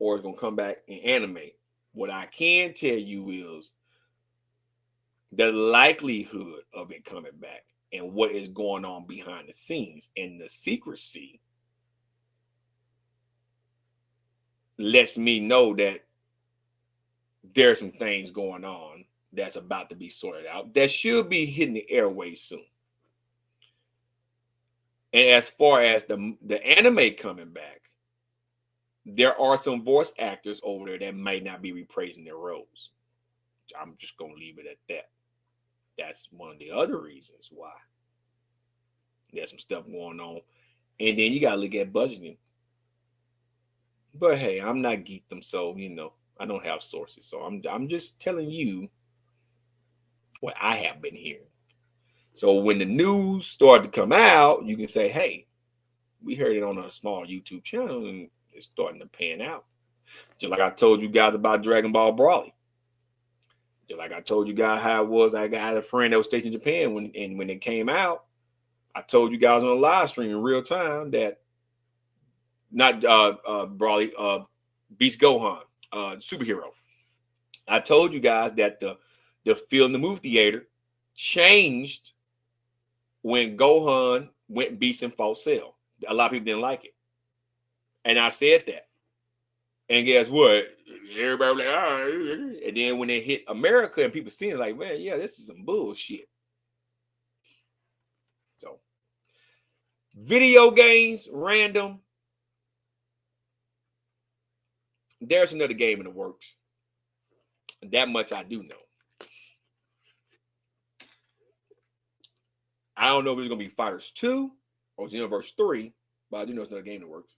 or it's going to come back in anime. What I can tell you is the likelihood of it coming back and what is going on behind the scenes and the secrecy lets me know that there's some things going on that's about to be sorted out that should be hitting the airways soon. And as far as the anime coming back, there are some voice actors over there that might not be reprising their roles. I'm just going to leave it at that. That's one of the other reasons why there's some stuff going on. And then you got to look at budgeting. But hey, I'm not geekdom, so I don't have sources. So I'm just telling you what I have been hearing. So when the news started to come out, you can say, hey, we heard it on a small YouTube channel and it's starting to pan out. Just like I told you guys about Dragon Ball Brawly. Just like I told you guys how it was. I got a friend that was stationed in Japan when it came out. I told you guys on a live stream in real time that not Brawly, Beast Gohan, superhero. I told you guys that the film in the movie theater changed when Gohan went Beast and fought Cell. A lot of people didn't like it. And I said that. And guess what? everybody was like, all right. And then when they hit America and people seeing it, like, man, yeah, this is some bullshit. So, video games, random. There's another game in the works. That much I do know. I don't know if it's going to be Fighters 2 or Xenoverse 3, but I do know it's another game in the works.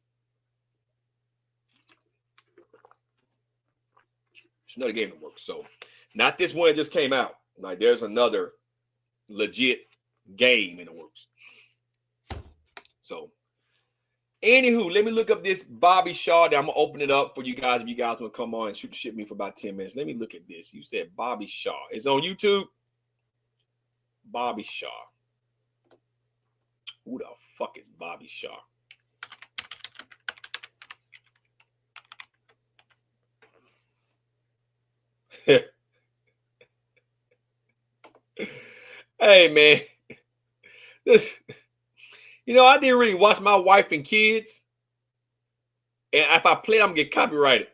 It's another game in the works. So, not this one that just came out. Like, there's another legit game in the works. So, anywho, let me look up this Bobby Shaw. I'm gonna open it up for you guys if you guys want to come on and shoot the shit me for about 10 minutes. Let me look at this. You said Bobby Shaw. It's on YouTube. Bobby Shaw. Who the fuck is Bobby Shaw? Hey man, this, I didn't really watch My Wife and Kids, and if I play it, I'm gonna get copyrighted.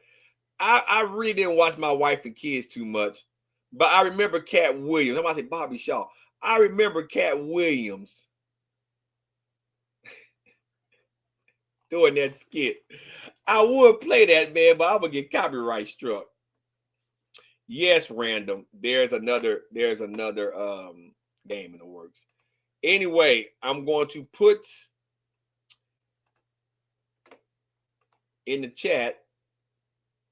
I really didn't watch My Wife and Kids too much, but I remember Cat Williams. I'm about to say Bobby Shaw. I remember Cat Williams doing that skit. I would play that, man, but I'm gonna get copyright struck. Yes, random. There's another game in the works. Anyway, I'm going to put in the chat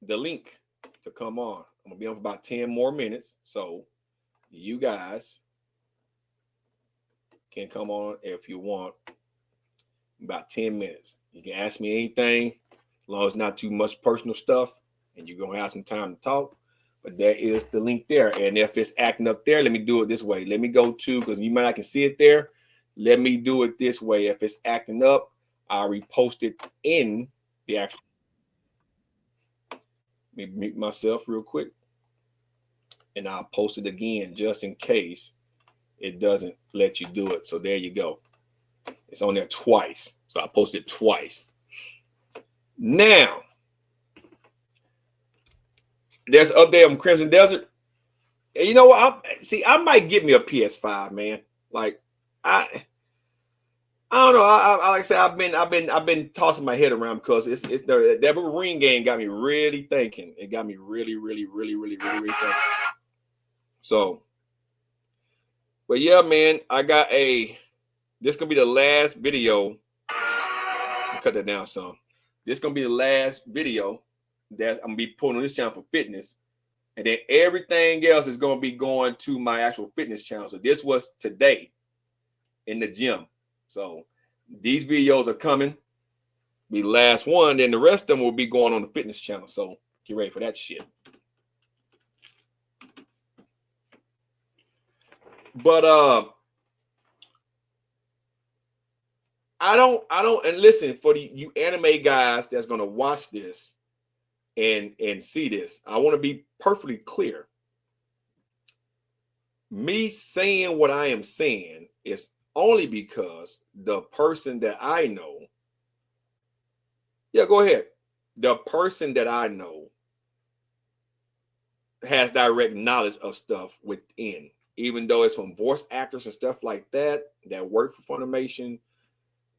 the link to come on. I'm gonna be on for about 10 more minutes, so you guys can come on if you want. About 10 minutes. You can ask me anything, as long as it's not too much personal stuff, and you're gonna have some time to talk. But there is the link there. And if it's acting up there, let me do it this way. Let me go to, because you might not can see it there. Let me do it this way. If it's acting up, I'll repost it in the actual. Let me mute myself real quick. And I'll post it again just in case it doesn't let you do it. So there you go. It's on there twice. So I posted it twice. Now, there's an update on Crimson Desert. And you know what? I might get me a PS5, man. Like, I don't know. I like I said, I've been tossing my head around because that Wolverine game got me really thinking. It got me really thinking. So, but yeah, man, I got this gonna be the last video. Cut that down some. This gonna be the last video that I'm gonna be putting on this channel for fitness, and then everything else is gonna be going to my actual fitness channel. So this was today in the gym. So these videos are coming. Be the last one, then the rest of them will be going on the fitness channel. So get ready for that shit. But I don't, and listen, for you anime guys that's gonna watch this and see this, I want to be perfectly clear. Me saying what I am saying is only because the person that I know, yeah, go ahead. The person that I know has direct knowledge of stuff within, even though it's from voice actors and stuff like that work for Funimation,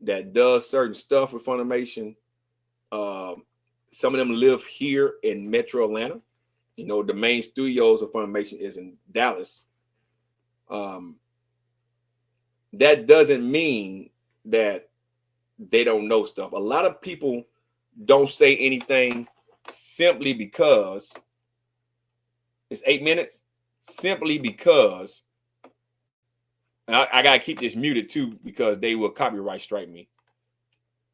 that does certain stuff with Funimation. Some of them live here in Metro Atlanta. You know, the main studios of Funimation is in Dallas. That doesn't mean that they don't know stuff. A lot of people don't say anything simply because it's 8 minutes, simply because I gotta keep this muted too, because they will copyright strike me.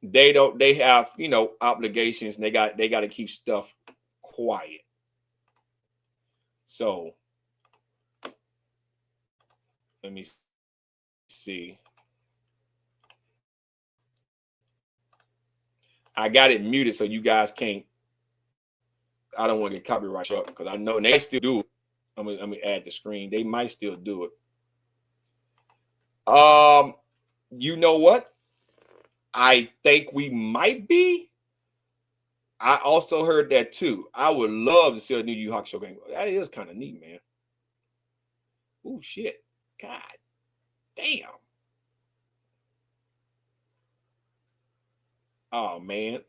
They have, obligations, and they got to keep stuff quiet. So let me see. I got it muted so you guys can't. I don't want to get copyright struck, because I know they still do it. I'm gonna add the screen. They might still do it. You know what? I think we might be. I also heard that too. I would love to see a new Yu Yu Hakusho game. That is kind of neat, man. Oh shit. God damn. Oh man.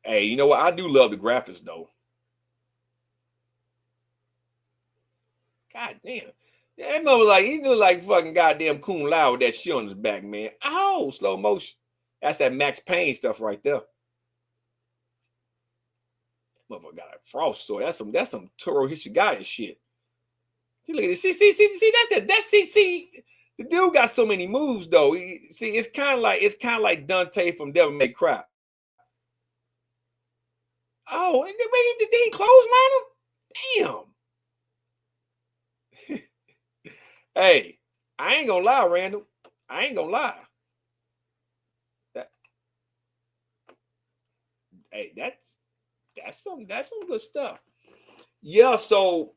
Hey, you know what? I do love the graphics though. God damn. That mother like he look like fucking goddamn Kung Lao with that shit on his back, man. Oh, slow motion. That's that Max Payne stuff right there. Motherfucker got a frost sword. That's some Toro Hishigaya shit. See, look at this. See, see. The dude got so many moves though. See, it's kind of like Dante from Devil May Cry. Oh, and did he close mine him? Damn. Hey, I ain't gonna lie, Randall. I ain't gonna lie. That, hey, that's some good stuff. Yeah, so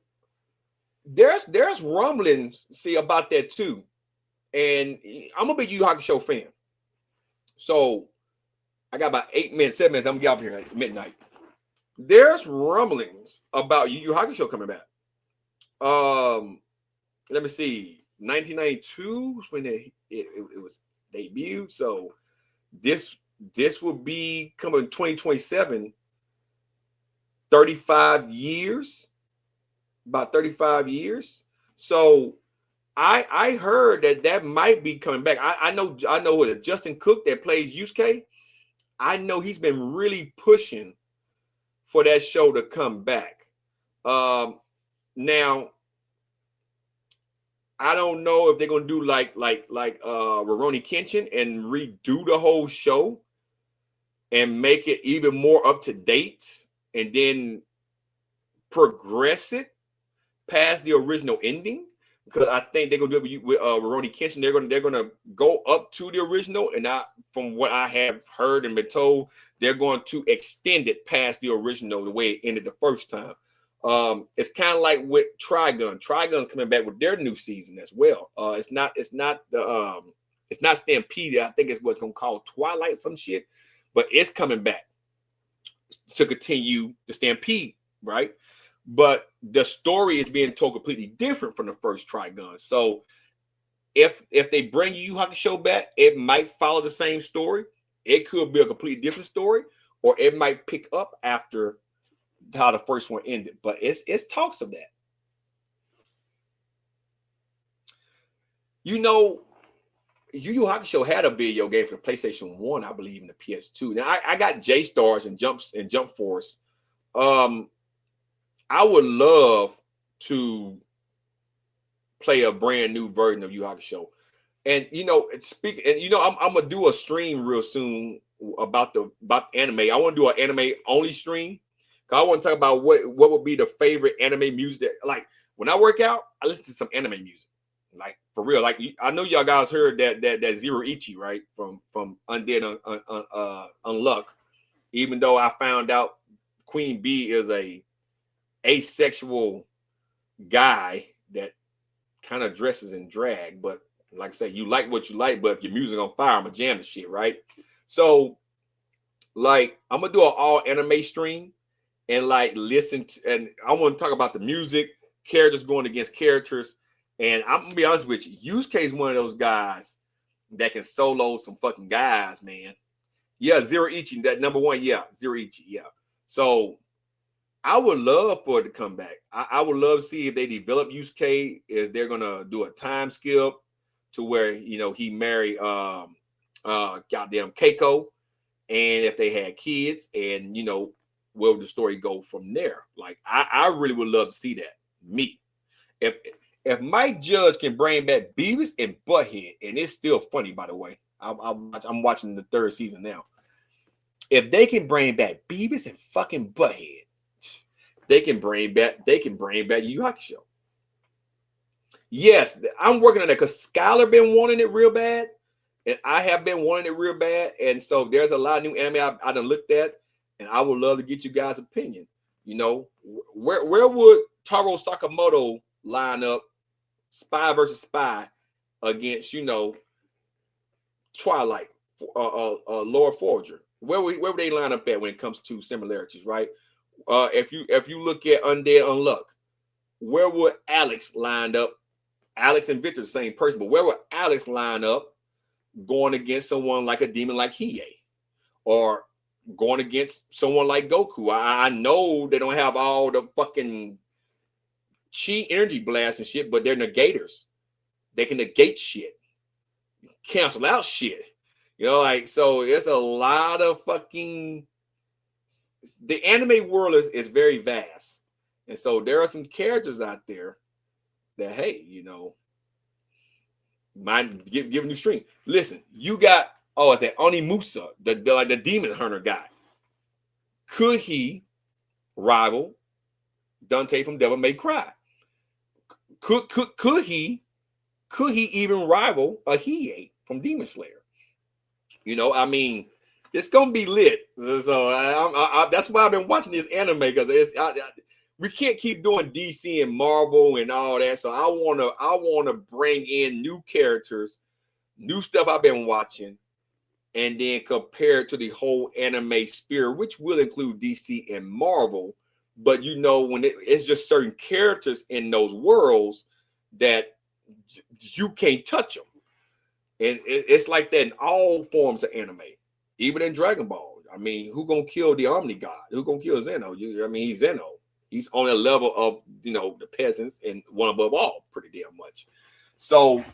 there's rumblings, see, about that too. And I'm a big Yu Yu Hakusho fan. So I got about 8 minutes, 7 minutes. I'm gonna get up here at midnight. There's rumblings about Yu Yu Hakusho coming back. Let me see. 1992 was when it was debuted. So this will be coming 2027. 35 years, about 35 years. So I heard that might be coming back. I know what Justin Cook that plays Yusuke. I know he's been really pushing for that show to come back. Now I don't know if they're gonna do like Rurouni Kenshin and redo the whole show and make it even more up to date, and then progress it past the original ending. Because I think they're gonna do it with Rurouni Kenshin. They're gonna go up to the original, and from what I have heard and been told, they're going to extend it past the original the way it ended the first time. It's kind of like with Trigun. Trigun's coming back with their new season as well. It's not Stampede. I think it's what's gonna call Twilight, some shit, but it's coming back to continue the Stampede, right? But the story is being told completely different from the first Trigun. So if they bring Yu Yu Hakusho back, it might follow the same story. It could be a completely different story, or it might pick up after how the first one ended. But it's talks of that. You know, Yu Yu Hakusho had a video game for the PlayStation 1, I believe, in the PS2. Now I got J-Stars and Jump Force. I would love to play a brand new version of Yu Yu Hakusho. And I'm gonna do a stream real soon about anime. I want to do an anime only stream. Cause I want to talk about what would be the favorite anime music. Like when I work out, I listen to some anime music. Like for real. Like I know y'all guys heard that Zero Ichi, right? From Undead Unluck. Even though I found out Queen Bee is a asexual guy that kind of dresses in drag, but like I say, you like what you like, but if your music on fire, I'm gonna jam the shit, right? So like I'm gonna do an all anime stream and like listen to, and I want to talk about the music, characters going against characters. And I'm gonna be honest with you, Yusuke is one of those guys that can solo some fucking guys, man. Yeah, Zero Ichi, that number one, yeah, Zero Ichi, yeah. So I would love for it to come back. I would love to see if they develop Yusuke, if they're gonna do a time skip to where he married goddamn Keiko, and if they had kids, and where would the story go from there? Like I really would love to see that. Me. If Mike Judge can bring back Beavis and Butthead, and it's still funny, by the way. I'm watching the 3rd season now. If they can bring back Beavis and fucking Butthead, they can bring back Yu Yu Hakusho. Yes, I'm working on that because Skylar been wanting it real bad, and I have been wanting it real bad. And so there's a lot of new anime I done looked at, and I would love to get you guys' opinion. Where would Taro Sakamoto line up, spy versus spy, against Twilight, Lord Forger. Where would they line up at when it comes to similarities, right? If you look at Undead Unluck, where would Alex line up? Alex and Victor, the same person, but where would Alex line up going against someone like a demon like Hiei, or going against someone like Goku? I know they don't have all the fucking chi energy blasts and shit, but they're negators. They can negate shit, cancel out shit. You know, like, so it's a lot of fucking, the anime world is very vast. And so there are some characters out there that, hey, you know, mind giving you stream. Listen, you got, oh, it's that Onimusa, the demon hunter guy. Could he rival Dante from Devil May Cry? Could he even rival a Hiei from Demon Slayer? You know, I mean, it's gonna be lit. So that's why I've been watching this anime, because we can't keep doing DC and Marvel and all that. So I wanna bring in new characters, new stuff I've been watching, and then compare it to the whole anime sphere, which will include DC and Marvel. But you know, when it's just certain characters in those worlds that you can't touch them. And it's like that in all forms of anime, even in Dragon Ball. I mean, who gonna kill the Omni God? Who gonna kill Zeno? I mean, he's Zeno. He's on a level of, you know, the peasants and one above all, pretty damn much. So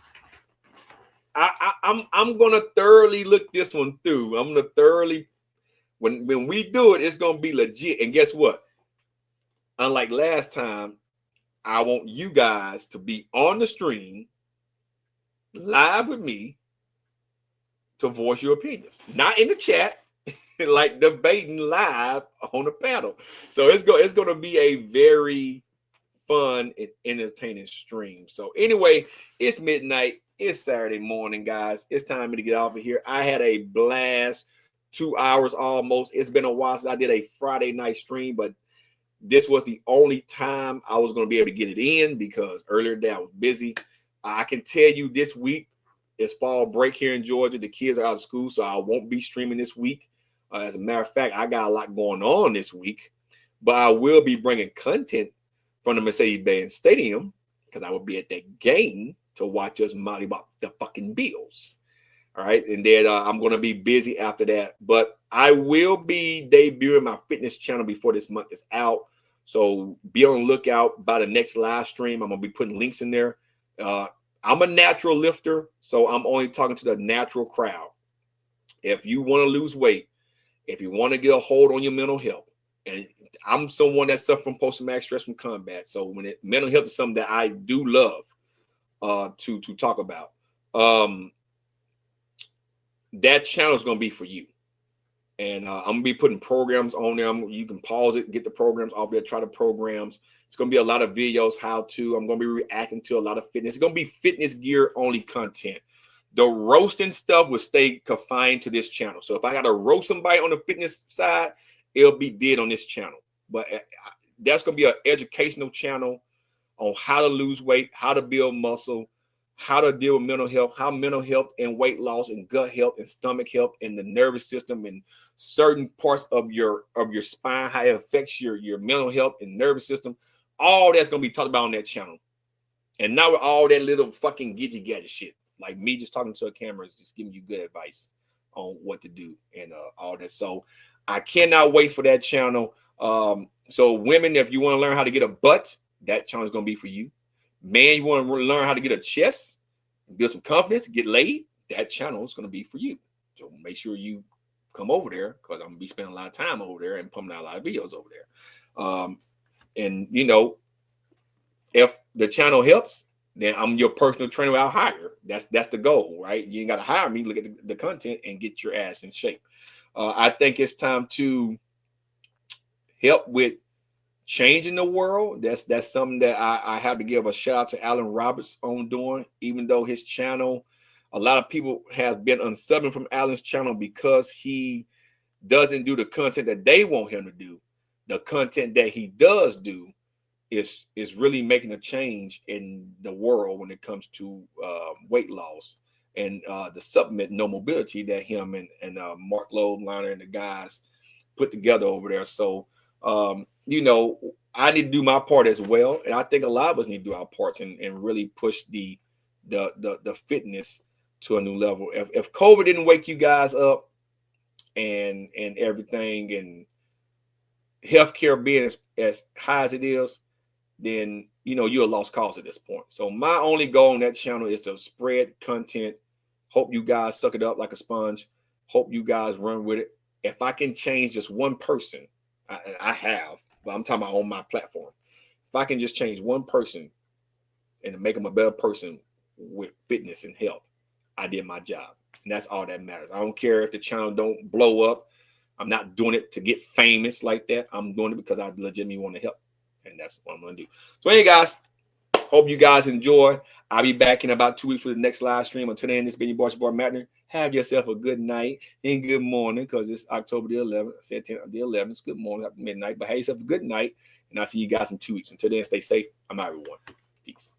I'm gonna thoroughly look this one through. I'm gonna thoroughly, when we do it, it's gonna be legit. And guess what? Unlike last time, I want you guys to be on the stream live with me to voice your opinions, not in the chat, like debating live on the panel. So it's going to be a very fun and entertaining stream. So anyway, it's midnight. It's Saturday morning, guys. It's time for me to get off of here. I had a blast. 2 hours almost. It's been a while since I did a Friday night stream, but this was the only time I was going to be able to get it in, because earlier today I was busy. I can tell you this week, it's fall break here in Georgia. The kids are out of school, so I won't be streaming this week. As a matter of fact, I got a lot going on this week, but I will be bringing content from the Mercedes-Benz Stadium, because I will be at that game to watch us mollywop the fucking Bills. All right, and then I'm going to be busy after that, but I will be debuting my fitness channel before this month is out. So be on the lookout. By the next live stream, I'm going to be putting links in there. I'm a natural lifter, so I'm only talking to the natural crowd. If you want to lose weight, if you want to get a hold on your mental health, and I'm someone that suffers from post-traumatic stress from combat, so when mental health is something that I do love to talk about, that channel is going to be for you. And I'm going to be putting programs on there. You can pause it, get the programs off there, try the programs. It's going to be a lot of videos, how to. I'm going to be reacting to a lot of fitness. It's going to be fitness gear only content. The roasting stuff will stay confined to this channel. So if I got to roast somebody on the fitness side, it'll be did on this channel. But that's going to be an educational channel on how to lose weight, how to build muscle, how to deal with mental health, how mental health and weight loss and gut health and stomach health and the nervous system and certain parts of your spine, how it affects your mental health and nervous system. All that's going to be talked about on that channel. And not with all that little fucking gidgy gadget shit. Like me just talking to a camera is just giving you good advice on what to do and all that. So I cannot wait for that channel. So women, if you want to learn how to get a butt, that channel is going to be for you. Man, you want to learn how to get a chest, build some confidence, get laid, that channel is going to be for you. So make sure you come over there, because I'm going to be spending a lot of time over there and pumping out a lot of videos over there. And, you know, if the channel helps, then I'm your personal trainer I'll hire. That's the goal, right? You ain't got to hire me. Look at the content and get your ass in shape. I think it's time to help with changing the world. That's something that I have to give a shout out to Alan Roberts on doing, even though his channel, a lot of people have been unsubbing from Alan's channel because he doesn't do the content that they want him to do. The content that he does do is really making a change in the world when it comes to weight loss the supplement No Mobility that him and Mark Lowliner and the guys put together over there. So I need to do my part as well, and I think a lot of us need to do our parts and really push the fitness to a new level. If COVID didn't wake you guys up and everything, and healthcare being as high as it is, then you're a lost cause at this point. So my only goal on that channel is to spread content. Hope you guys suck it up like a sponge. Hope you guys run with it. If I can change just one person, I have, but I'm talking about on my platform. If I can just change one person and make them a better person with fitness and health, I did my job. And that's all that matters. I don't care if the channel don't blow up. I'm not doing it to get famous like that. I'm doing it because I legitimately want to help. And that's what I'm going to do. So hey, guys, hope you guys enjoy. I'll be back in about 2 weeks for the next live stream. Until then, this has been your boy Matner. Have yourself a good night and good morning, because it's October the 11th. I said the 11th. It's good morning after midnight. But have yourself a good night. And I'll see you guys in 2 weeks. Until then, stay safe. I'm out, everyone. Peace.